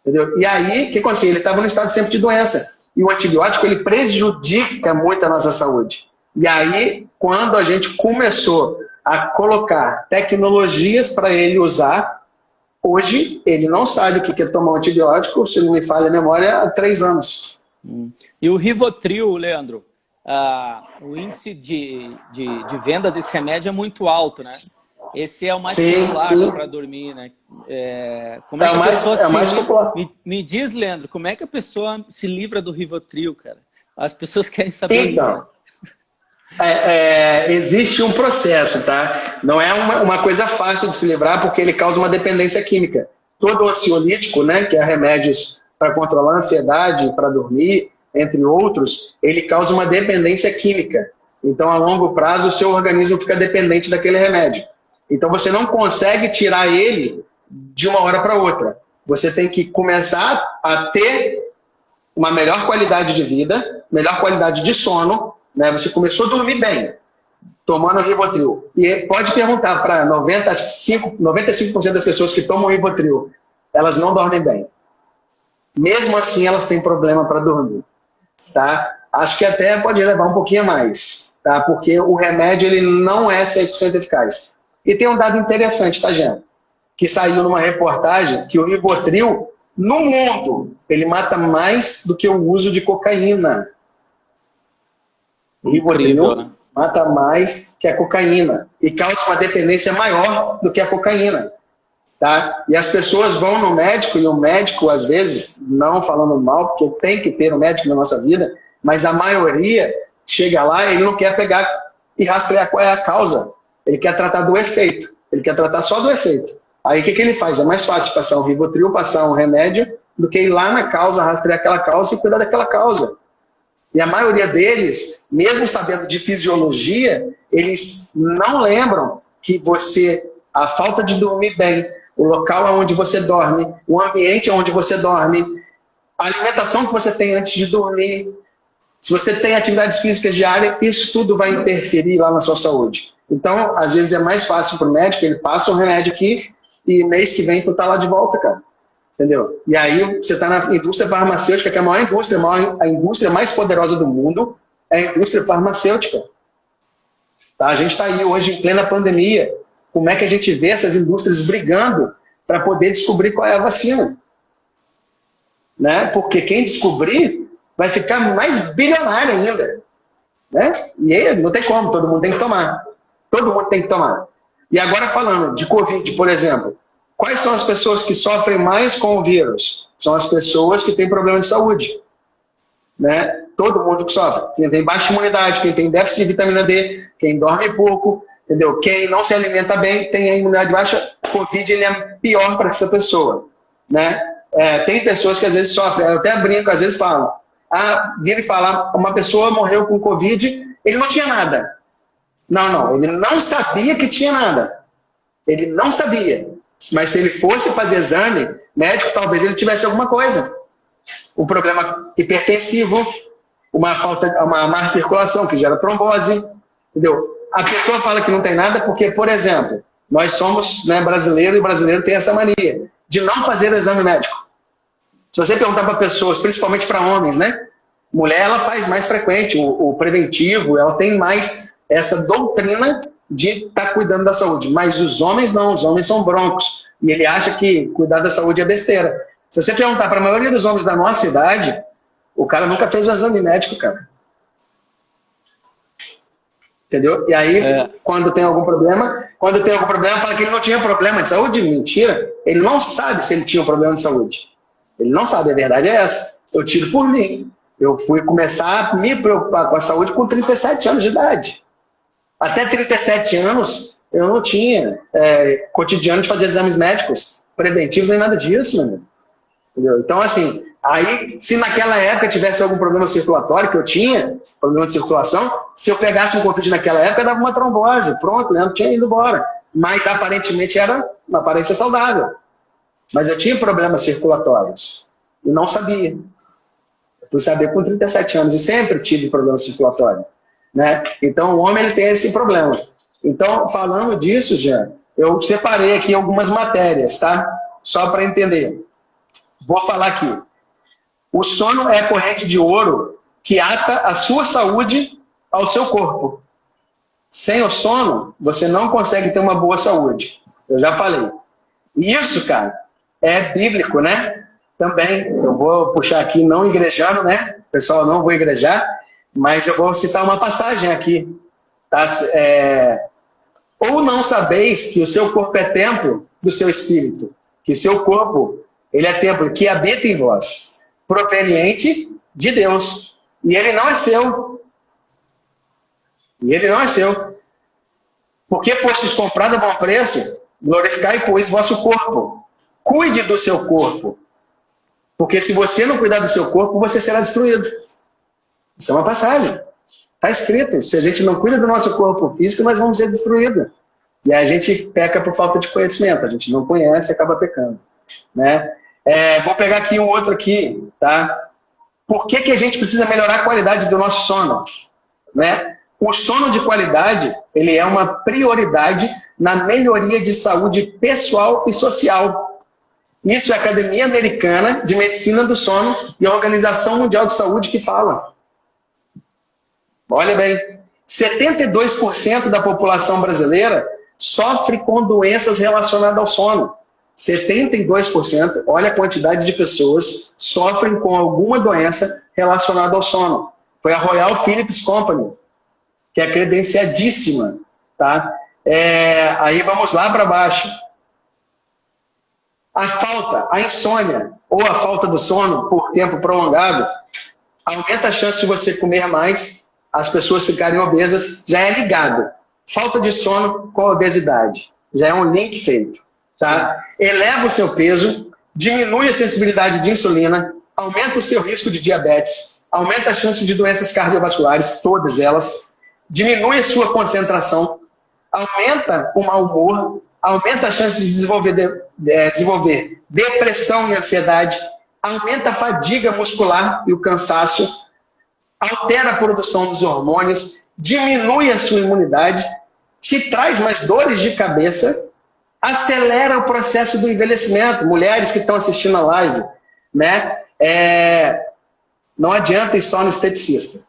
Entendeu? E aí, o que acontecia? Ele estava no estado sempre de doença. E o antibiótico, ele prejudica muito a nossa saúde. E aí, quando a gente começou a colocar tecnologias para ele usar, hoje ele não sabe o que é tomar um antibiótico, se não me falha a memória, há 3 anos. E o Rivotril, Leandro, o índice de venda desse remédio é muito alto, né? Esse é o mais popular para dormir, né? Como é que a mais popular. Me diz, Leandro, como é que a pessoa se livra do Rivotril, cara? As pessoas querem saber isso. Existe um processo, tá? Não é uma coisa fácil de se livrar, porque ele causa uma dependência química. Todo ansiolítico, né, que é remédios para controlar a ansiedade, para dormir, entre outros, ele causa uma dependência química. Então, a longo prazo, o seu organismo fica dependente daquele remédio. Então, você não consegue tirar ele de uma hora para outra. Você tem que começar a ter uma melhor qualidade de vida, melhor qualidade de sono, né? Você começou a dormir bem, tomando Rivotril. E pode perguntar para 95% das pessoas que tomam Rivotril, elas não dormem bem. Mesmo assim, elas têm problema para dormir. Tá? Acho que até pode levar um pouquinho a mais, tá? Porque o remédio ele não é 100% eficaz. E tem um dado interessante, tá, gente? Que saiu numa reportagem que o Rivotril, no mundo, ele mata mais do que o uso de cocaína. O Rivotril mata mais que a cocaína e causa uma dependência maior do que a cocaína. Tá? E as pessoas vão no médico, e o médico, às vezes, não falando mal, porque tem que ter um médico na nossa vida, mas a maioria chega lá e ele não quer pegar e rastrear qual é a causa. Ele quer tratar do efeito. Ele quer tratar só do efeito. Aí o que ele faz? É mais fácil passar um Rivotril, passar um remédio, do que ir lá na causa, rastrear aquela causa e cuidar daquela causa. E a maioria deles, mesmo sabendo de fisiologia, eles não lembram que a falta de dormir bem, o local onde você dorme, o ambiente onde você dorme, a alimentação que você tem antes de dormir, se você tem atividades físicas diárias, isso tudo vai interferir lá na sua saúde. Então, às vezes é mais fácil para o médico, ele passa o remédio aqui e mês que vem tu tá lá de volta, cara. Entendeu? E aí você está na indústria farmacêutica, que é a maior indústria, a indústria mais poderosa do mundo é a indústria farmacêutica. Tá? A gente está aí hoje em plena pandemia. Como é que a gente vê essas indústrias brigando para poder descobrir qual é a vacina? Né? Porque quem descobrir vai ficar mais bilionário ainda. Né? E aí, não tem como, todo mundo tem que tomar. Todo mundo tem que tomar. E agora falando de Covid, por exemplo, quais são as pessoas que sofrem mais com o vírus? São as pessoas que têm problema de saúde. Né? Todo mundo que sofre. Quem tem baixa imunidade, quem tem déficit de vitamina D, quem dorme pouco, entendeu? Quem não se alimenta bem, tem a imunidade baixa, o Covid ele é pior para essa pessoa. Né? Tem pessoas que às vezes sofrem, eu até brinco, às vezes falo, vira e falar, uma pessoa morreu com Covid, ele não tinha nada. Não, ele não sabia que tinha nada. Ele não sabia. Mas se ele fosse fazer exame médico, talvez ele tivesse alguma coisa. Um problema hipertensivo, uma má circulação que gera trombose. Entendeu? A pessoa fala que não tem nada porque, por exemplo, nós somos brasileiros e o brasileiro tem essa mania de não fazer exame médico. Se você perguntar para pessoas, principalmente para homens, né? Mulher, ela faz mais frequente o preventivo, ela tem mais essa doutrina de estar cuidando da saúde. Mas os homens não, os homens são broncos. E ele acha que cuidar da saúde é besteira. Se você perguntar para a maioria dos homens da nossa idade, o cara nunca fez um exame médico, cara. Entendeu? E aí, quando tem algum problema, fala que ele não tinha problema de saúde. Mentira. Ele não sabe se ele tinha um problema de saúde. Ele não sabe, a verdade é essa. Eu tiro por mim. Eu fui começar a me preocupar com a saúde com 37 anos de idade. Até 37 anos, eu não tinha cotidiano de fazer exames médicos preventivos nem nada disso, meu amigo. Entendeu? Então, assim, aí, se naquela época tivesse algum problema circulatório, que eu tinha, problema de circulação, se eu pegasse um Covid naquela época, dava uma trombose, pronto, né? Eu tinha ido embora. Mas, aparentemente, era uma aparência saudável. Mas eu tinha problemas circulatórios. E não sabia. Eu fui saber com 37 anos, e sempre tive problema circulatório. Né? Então, o homem ele tem esse problema. Então, falando disso, já, eu separei aqui algumas matérias, tá? Só para entender. Vou falar aqui. O sono é a corrente de ouro que ata a sua saúde ao seu corpo. Sem o sono, você não consegue ter uma boa saúde. Eu já falei. Isso, cara, é bíblico, né? Também, eu vou puxar aqui, não igrejando, né? Pessoal, não vou igrejar, mas eu vou citar uma passagem aqui. Tá? Ou não sabeis que o seu corpo é templo do seu espírito, que seu corpo, ele é templo que habita em vós, proveniente de Deus. E ele não é seu. E ele não é seu. Porque fostes comprado a bom preço, glorificai, pois, vosso corpo. Cuide do seu corpo. Porque se você não cuidar do seu corpo, você será destruído. Isso é uma passagem. Está escrito. Se a gente não cuida do nosso corpo físico, nós vamos ser destruídos. E a gente peca por falta de conhecimento. A gente não conhece e acaba pecando. Né? Vou pegar aqui um outro aqui. Tá? Por que a gente precisa melhorar a qualidade do nosso sono? Né? O sono de qualidade, ele é uma prioridade na melhoria de saúde pessoal e social. Isso é a Academia Americana de Medicina do Sono e a Organização Mundial de Saúde que fala. Olha bem, 72% da população brasileira sofre com doenças relacionadas ao sono. 72%, olha a quantidade de pessoas sofrem com alguma doença relacionada ao sono. Foi a Royal Philips Company, que é credenciadíssima. Tá? Aí vamos lá para baixo. A insônia ou a falta do sono por tempo prolongado aumenta a chance de você comer mais, as pessoas ficarem obesas, já é ligado. Falta de sono com a obesidade. Já é um link feito. Tá? Eleva o seu peso, diminui a sensibilidade de insulina, aumenta o seu risco de diabetes, aumenta a chance de doenças cardiovasculares, todas elas, diminui a sua concentração, aumenta o mau humor, aumenta a chance de desenvolver depressão e ansiedade, aumenta a fadiga muscular e o cansaço, altera a produção dos hormônios, diminui a sua imunidade, te traz mais dores de cabeça, acelera o processo do envelhecimento. Mulheres que estão assistindo a live, né? Não adianta ir só no esteticista.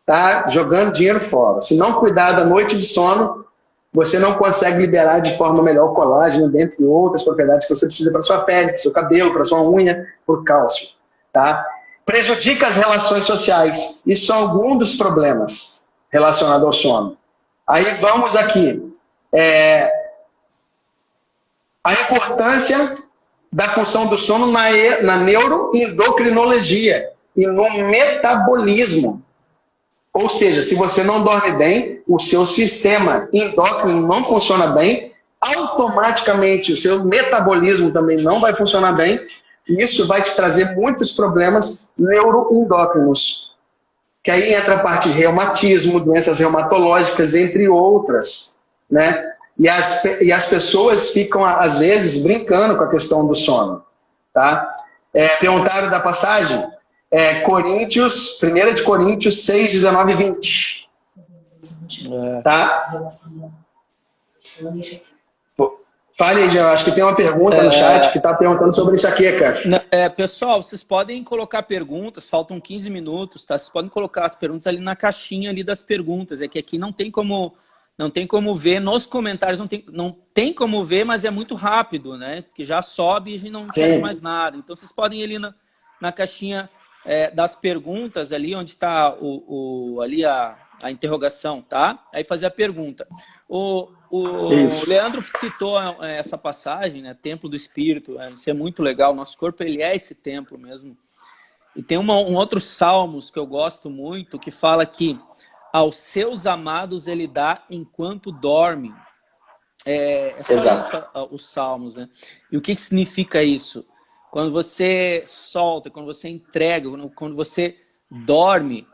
Tá jogando dinheiro fora. Se não cuidar da noite de sono, você não consegue liberar de forma melhor o colágeno, dentre outras propriedades que você precisa para sua pele, para seu cabelo, para sua unha, por cálcio. Tá? Prejudica as relações sociais. Isso são alguns dos problemas relacionados ao sono. Aí vamos aqui. A importância da função do sono na neuroendocrinologia e no metabolismo. Ou seja, se você não dorme bem, o seu sistema endócrino não funciona bem, automaticamente o seu metabolismo também não vai funcionar bem, e isso vai te trazer muitos problemas neuroendócrinos. Que aí entra a parte de reumatismo, doenças reumatológicas, entre outras. Né? E as pessoas ficam, às vezes, brincando com a questão do sono. Tá? Perguntaram da passagem? 1 de Coríntios 6, 19 e 20. Tá? Fale aí, Jean. Acho que tem uma pergunta no chat que está perguntando sobre isso aqui, cara. Pessoal, vocês podem colocar perguntas, faltam 15 minutos, tá? Vocês podem colocar as perguntas ali na caixinha ali das perguntas. É que aqui não tem como não tem como ver nos comentários, não tem como ver, mas é muito rápido, né? Porque já sobe e a gente não entende mais nada. Então vocês podem ir ali na caixinha das perguntas, ali onde está ali a interrogação, tá? Aí fazer a pergunta. O Leandro citou essa passagem, né? Templo do Espírito, isso é muito legal. Nosso corpo, ele é esse templo mesmo. E tem um outro Salmos que eu gosto muito, que fala que aos seus amados ele dá enquanto dorme. É só isso, os Salmos, né? E o que significa isso? Quando você solta, quando você entrega, quando você dorme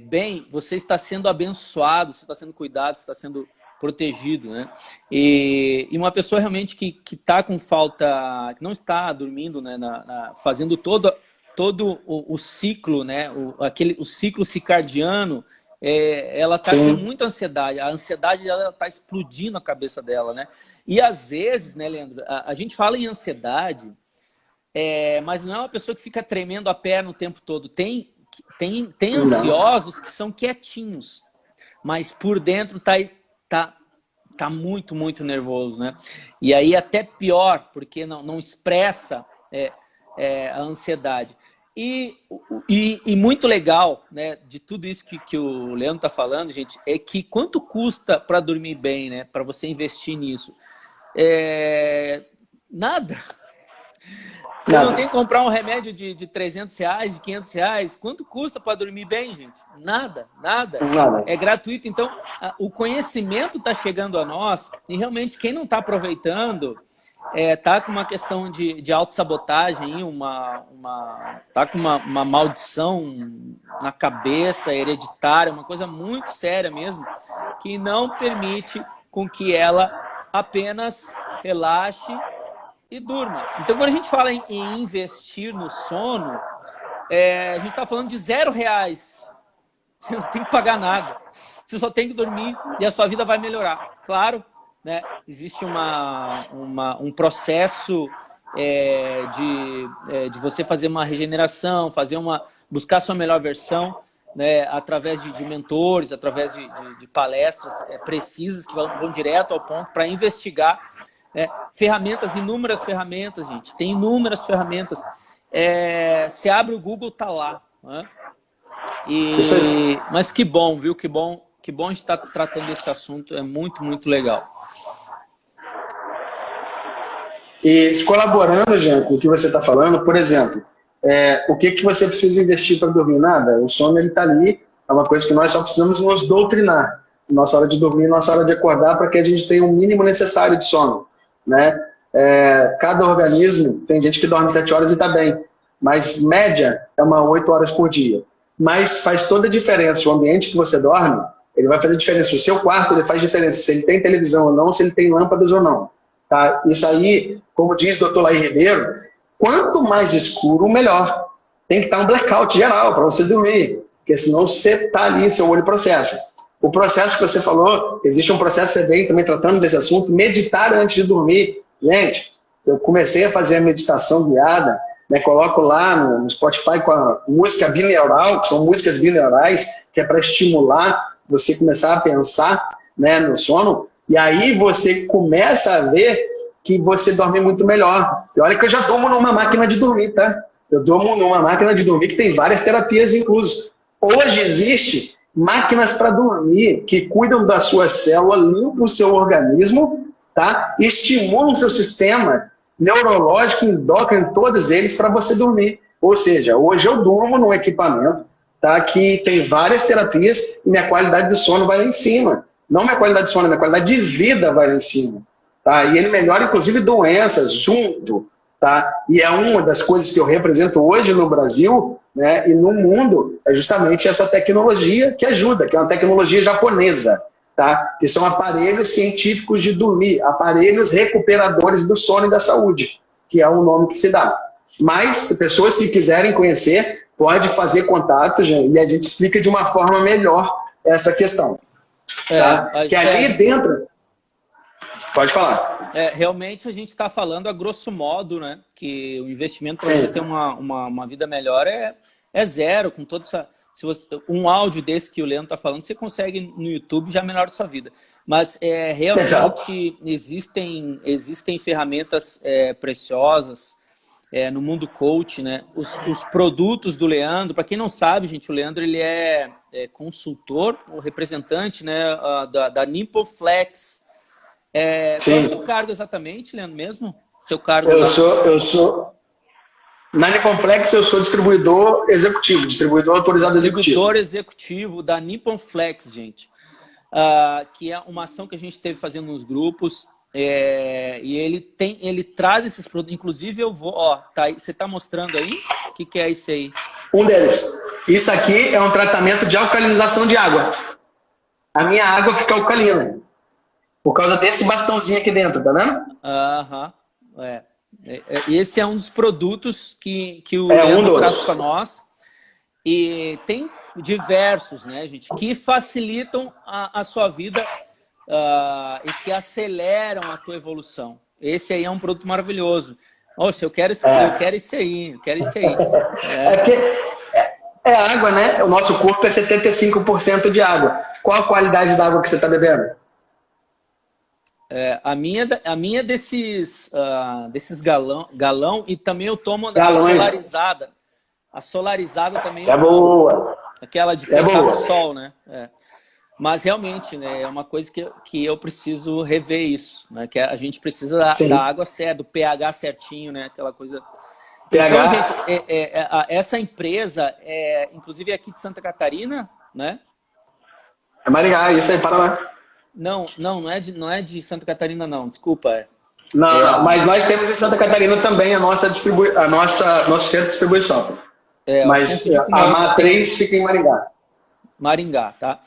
bem, você está sendo abençoado, você está sendo cuidado, você está sendo protegido, né? E uma pessoa realmente que está com falta, que não está dormindo, né, fazendo todo o ciclo, né, o ciclo circadiano, ela está com muita ansiedade. A ansiedade ela está explodindo a cabeça dela, né? E às vezes, né, Leandro, a gente fala em ansiedade, mas não é uma pessoa que fica tremendo a perna o tempo todo. Tem ansiosos que são quietinhos, mas por dentro tá muito, muito nervoso, né? E aí até pior, porque não expressa a ansiedade. E muito legal, né, de tudo isso que o Leandro está falando, gente, é que quanto custa para dormir bem, né? Para você investir nisso? Nada. Você não tem que comprar um remédio de R$300, de R$500. Quanto custa para dormir bem, gente? Nada. É gratuito. Então, o conhecimento está chegando a nós e realmente quem não está aproveitando tá com uma questão de autossabotagem, tá com uma maldição na cabeça hereditária, uma coisa muito séria mesmo, que não permite com que ela apenas relaxe e durma. Então, quando a gente fala em investir no sono, a gente está falando de R$0. Você não tem que pagar nada. Você só tem que dormir e a sua vida vai melhorar. Claro, né? Existe um processo de você fazer uma regeneração, buscar a sua melhor versão, né? Através de mentores, através de palestras precisas que vão direto ao ponto para investigar ferramentas, inúmeras ferramentas, gente. Tem inúmeras ferramentas. Você abre o Google, tá lá. Né? Mas que bom, viu? Que bom a gente estar tratando desse assunto. É muito, muito legal. E colaborando, Jean, com o que você está falando, por exemplo, o que você precisa investir para dormir? Nada. O sono está ali, é uma coisa que nós só precisamos nos doutrinar. Nossa hora de dormir, nossa hora de acordar, para que a gente tenha o mínimo necessário de sono. Né? Cada organismo, tem gente que dorme 7 horas e está bem, mas média é 8 horas por dia. Mas faz toda a diferença. O ambiente que você dorme, ele vai fazer diferença. O seu quarto, ele faz diferença se ele tem televisão ou não, se ele tem lâmpadas ou não. Tá? Isso aí, como diz o Dr. Laí Ribeiro, quanto mais escuro, melhor. Tem que estar um blackout geral para você dormir, porque senão você está ali, seu olho processa. O processo que você falou, existe um processo, você vem também tratando desse assunto, meditar antes de dormir. Gente, eu comecei a fazer a meditação guiada, né, coloco lá no Spotify com a música binaural, que são músicas binaurais, que é para estimular você começar a pensar, né, no sono, e aí você começa a ver que você dorme muito melhor. E olha que eu já durmo numa máquina de dormir, tá? Eu durmo numa máquina de dormir que tem várias terapias inclusas. Hoje existe máquinas para dormir que cuidam da sua célula, limpam o seu organismo, tá? Estimulam o seu sistema neurológico, endócrino, todos eles para você dormir. Ou seja, hoje eu durmo num equipamento, tá? Que tem várias terapias e minha qualidade de sono vai lá em cima. Não minha qualidade de sono, minha qualidade de vida vai lá em cima. Tá? E ele melhora, inclusive, doenças junto. Tá? E é uma das coisas que eu represento hoje no Brasil, né, e no mundo, é justamente essa tecnologia que ajuda, que é uma tecnologia japonesa, tá? Que são aparelhos científicos de dormir, aparelhos recuperadores do sono e da saúde, que é o nome que se dá. Mas pessoas que quiserem conhecer, pode fazer contato, gente, e a gente explica de uma forma melhor essa questão. Tá? Que ali dentro... Pode falar. Realmente a gente está falando a grosso modo, né? Que o investimento para você ter uma vida melhor é zero, com toda um áudio desse que o Leandro está falando, você consegue no YouTube, já melhora a sua vida. Mas realmente existem ferramentas preciosas no mundo coach, né? Os produtos do Leandro, para quem não sabe, gente, o Leandro ele é consultor, o representante, né, da Nippon Flex. Qual é o seu cargo exatamente, Leandro, mesmo? Seu cargo? Eu sou... Na Nippon Flex eu sou distribuidor executivo, distribuidor autorizado executivo. Distribuidor executivo da Nippon Flex, gente. Que é uma ação que a gente teve fazendo nos grupos. E ele traz esses produtos. Inclusive eu vou... você está mostrando aí? O que é isso aí? Um deles. Isso aqui é um tratamento de alcalinização de água. A minha água fica alcalina. Por causa desse bastãozinho aqui dentro, tá vendo? Esse é um dos produtos que o Leandro traz para nós. E tem diversos, né, gente, que facilitam a sua vida e que aceleram a tua evolução. Esse aí é um produto maravilhoso. Nossa, eu quero esse aí. Porque é água, né? O nosso corpo é 75% de água. Qual a qualidade da água que você está bebendo? A minha é desses galão, e também eu tomo a solarizada. A solarizada também é boa. Aquela de colocar no sol, né? Mas realmente, né, é uma coisa que eu preciso rever isso, né? Que a gente precisa da água certa, do pH certinho, né? Aquela coisa. pH. Então, gente, essa empresa inclusive aqui de Santa Catarina, né? É Maringá, isso aí, Paraná. Não é de Santa Catarina, não. Desculpa. Não, mas nós temos em Santa Catarina também nosso centro de distribuição. Mas a matriz fica em Maringá. Maringá, tá?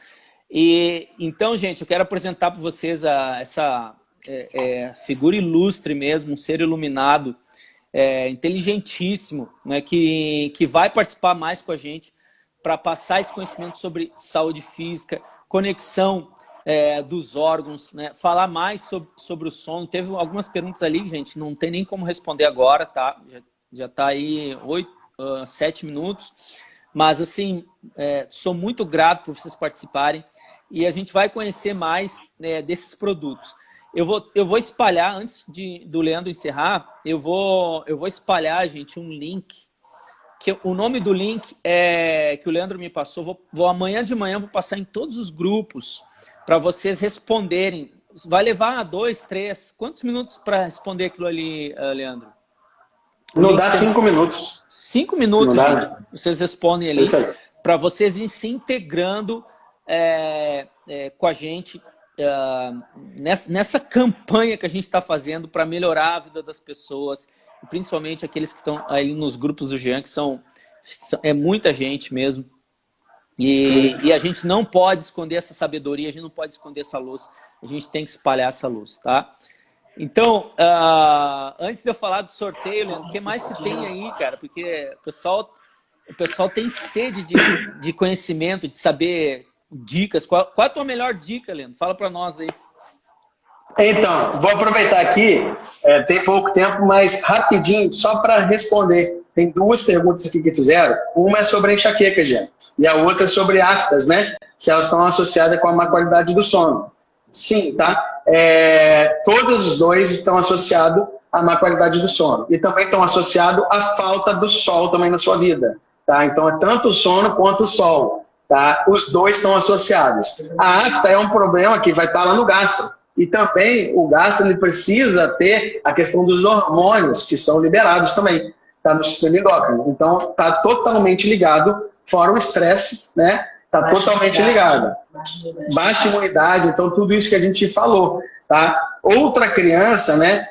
E então, gente, eu quero apresentar para vocês essa figura ilustre mesmo, um ser iluminado, inteligentíssimo, né, que vai participar mais com a gente para passar esse conhecimento sobre saúde física, conexão dos órgãos, né? Falar mais sobre o sono. Teve algumas perguntas ali, gente, não tem nem como responder agora, tá? Já tá aí 7 minutos. Mas, assim, sou muito grato por vocês participarem e a gente vai conhecer mais desses produtos. Eu vou espalhar, antes do Leandro encerrar, eu vou espalhar, gente, um link. O nome do link que o Leandro me passou. Amanhã de manhã vou passar em todos os grupos para vocês responderem. Vai levar 2, 3... Quantos minutos para responder aquilo ali, Leandro? Não dá 5 minutos. 5 minutos, gente. Vocês respondem ali para vocês irem se integrando com a gente nessa campanha que a gente está fazendo para melhorar a vida das pessoas, e principalmente aqueles que estão aí nos grupos do Jean, que é muita gente mesmo. E a gente não pode esconder essa sabedoria, a gente não pode esconder essa luz, a gente tem que espalhar essa luz, tá? Então, antes de eu falar do sorteio, Leandro, o que mais se tem aí, cara? Porque o pessoal tem sede de conhecimento, de saber dicas. Qual a tua melhor dica, Leandro? Fala para nós aí. Então, vou aproveitar aqui, tem pouco tempo, mas rapidinho, só para responder. Tem 2 perguntas aqui que fizeram. Uma é sobre a enxaqueca, gente, e a outra é sobre aftas, né? Se elas estão associadas com a má qualidade do sono. Sim, tá? Todos os 2 estão associados à má qualidade do sono. E também estão associados à falta do sol também na sua vida. Tá? Então, é tanto o sono quanto o sol. Tá? Os 2 estão associados. A afta é um problema que vai estar lá no gastro. E também o gastro ele precisa ter a questão dos hormônios, que são liberados também, tá? No sistema endócrino. Então, está totalmente ligado, fora o estresse, né? Está totalmente ligado. Baixa imunidade, então tudo isso que a gente falou. Tá? Outra criança, né?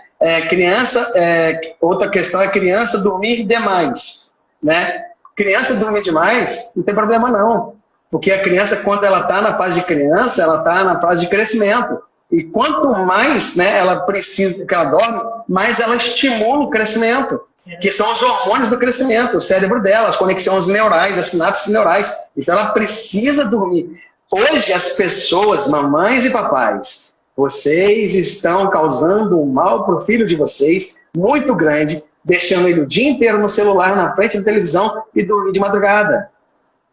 Outra questão é criança dormir demais. Né? Criança dormir demais, não tem problema não. Porque a criança, quando ela está na fase de criança, ela está na fase de crescimento. E quanto mais, né, ela precisa que ela dorme, mais ela estimula o crescimento, que são os hormônios do crescimento, o cérebro dela, as conexões neurais, as sinapses neurais. Então ela precisa dormir. Hoje as pessoas, mamães e papais, vocês estão causando um mal para o filho de vocês muito grande, deixando ele o dia inteiro no celular, na frente da televisão e dormir de madrugada.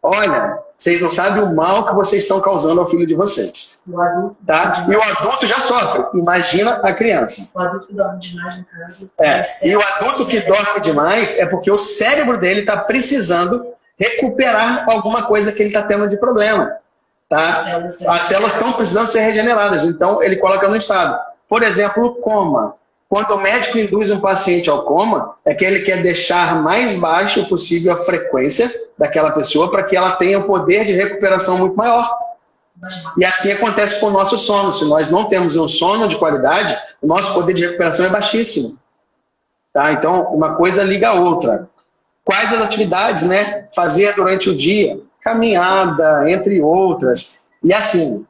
olha, vocês não sabem o mal que vocês estão causando ao filho de vocês. Tá? E o adulto já sofre. Imagina a criança. O adulto que dorme demais, no caso. E o adulto que dorme demais é porque o cérebro dele está precisando recuperar alguma coisa que ele está tendo de problema. Tá? As células estão precisando ser regeneradas. Então, ele coloca no estado. Por exemplo, o coma. Quando o médico induz um paciente ao coma, é que ele quer deixar mais baixo possível a frequência daquela pessoa para que ela tenha um poder de recuperação muito maior. E assim acontece com o nosso sono. Se nós não temos um sono de qualidade, o nosso poder de recuperação é baixíssimo. Tá? Então, uma coisa liga a outra. Quais as atividades, né, fazer durante o dia? Caminhada, entre outras. E assim,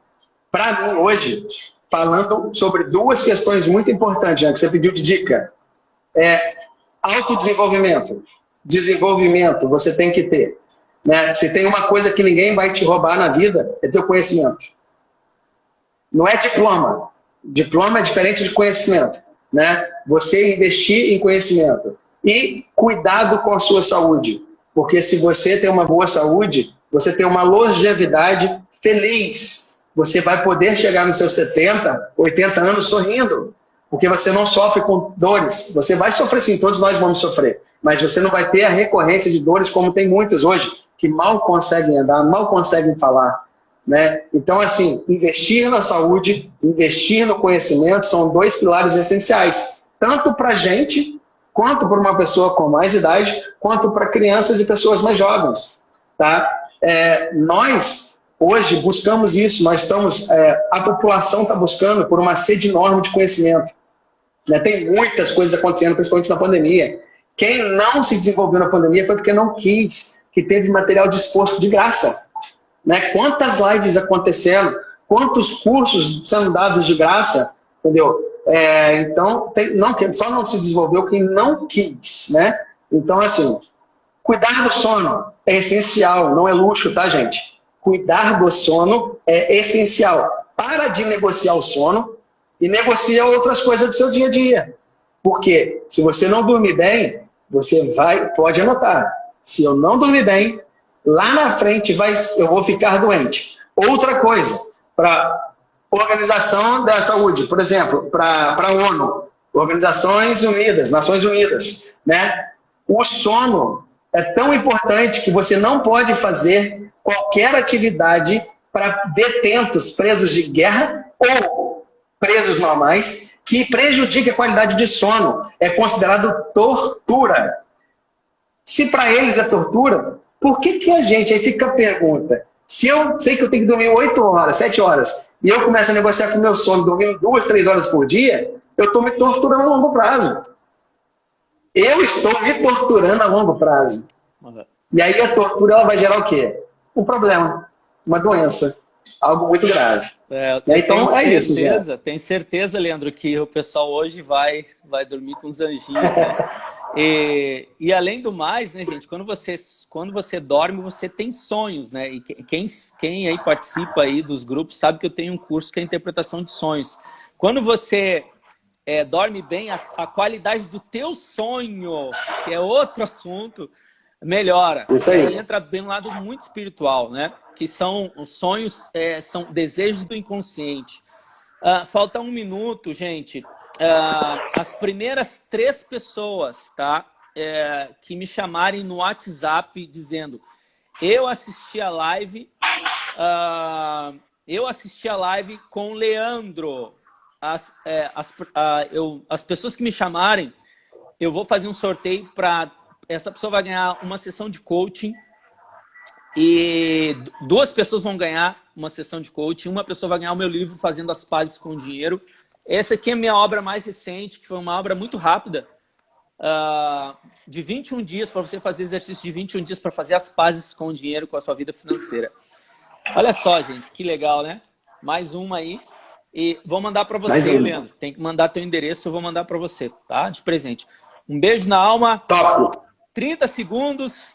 para mim hoje, falando sobre duas questões muito importantes, já que você pediu de dica, autodesenvolvimento. Desenvolvimento você tem que ter. Né? Se tem uma coisa que ninguém vai te roubar na vida, é teu conhecimento. Não é diploma. Diploma é diferente de conhecimento. Né? Você investir em conhecimento. E cuidado com a sua saúde. Porque se você tem uma boa saúde, você tem uma longevidade feliz. Você vai poder chegar nos seus 70, 80 anos sorrindo. Porque você não sofre com dores. Você vai sofrer sim, todos nós vamos sofrer. Mas você não vai ter a recorrência de dores como tem muitos hoje, que mal conseguem andar, mal conseguem falar. Né? Então, assim, investir na saúde, investir no conhecimento são dois pilares essenciais. Tanto para a gente, quanto para uma pessoa com mais idade, quanto para crianças e pessoas mais jovens. Tá? Nós, hoje, buscamos isso. Nós estamos, a população está buscando por uma sede enorme de conhecimento. Né? Tem muitas coisas acontecendo, principalmente na pandemia. Quem não se desenvolveu na pandemia foi porque não quis, que teve material disposto de graça. Né? Quantas lives acontecendo, quantos cursos sendo dados de graça, entendeu? Então, só não se desenvolveu quem não quis. Né? Então, assim, cuidar do sono é essencial, não é luxo, tá, gente? Cuidar do sono é essencial. Para de negociar o sono e negocia outras coisas do seu dia a dia. Porque se você não dormir bem, você pode anotar. Se eu não dormir bem, lá na frente eu vou ficar doente. Outra coisa, para Organização da Saúde, por exemplo, para a ONU, Organizações Unidas, Nações Unidas, né? O sono é tão importante que você não pode fazer qualquer atividade para detentos, presos de guerra ou presos normais, que prejudique a qualidade de sono. É considerado tortura. Se para eles é tortura, por que a gente, aí fica a pergunta, se eu sei que eu tenho que dormir 8 horas, 7 horas, e eu começo a negociar com o meu sono, dormindo 2, 3 horas por dia, eu estou me torturando a longo prazo. Eu estou me torturando a longo prazo. E aí a tortura ela vai gerar o quê? Um problema, uma doença, algo muito grave. Então é isso, Zé. Tenho certeza, Leandro, que o pessoal hoje vai dormir com os anjinhos. Né? E além do mais, né, gente, quando você dorme, você tem sonhos, né? E quem aí participa aí dos grupos sabe que eu tenho um curso que é interpretação de sonhos. Quando você dorme bem, a qualidade do teu sonho, que é outro assunto, melhora. Isso aí. E entra bem no lado muito espiritual, né? Que são os sonhos, são desejos do inconsciente. Falta 1 minuto, gente. As primeiras 3 pessoas, tá? Que me chamarem no WhatsApp dizendo eu assisti a live com o Leandro. As pessoas que me chamarem, eu vou fazer um sorteio para essa pessoa vai ganhar uma sessão de coaching e 2 pessoas vão ganhar uma sessão de coaching, uma pessoa vai ganhar o meu livro Fazendo as Pazes com o Dinheiro. Essa aqui é a minha obra mais recente, que foi uma obra muito rápida, de 21 dias, para você fazer exercício de 21 dias para fazer as pazes com o dinheiro, com a sua vida financeira. Olha só, gente, que legal, né? Mais uma aí. E vou mandar para você, Leandro. Tem que mandar teu endereço, eu vou mandar para você, tá? De presente. Um beijo na alma. Top. 30 segundos.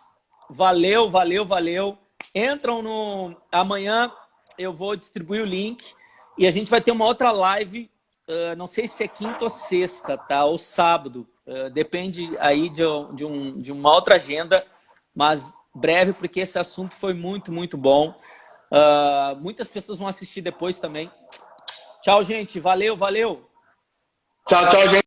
Valeu, valeu, valeu. Entram no... Amanhã eu vou distribuir o link e a gente vai ter uma outra live, não sei se é quinta ou sexta, tá? Ou sábado. Depende aí de uma outra agenda, mas breve, porque esse assunto foi muito, muito bom. Muitas pessoas vão assistir depois também. Tchau, gente. Valeu, valeu. Tchau, tchau, gente.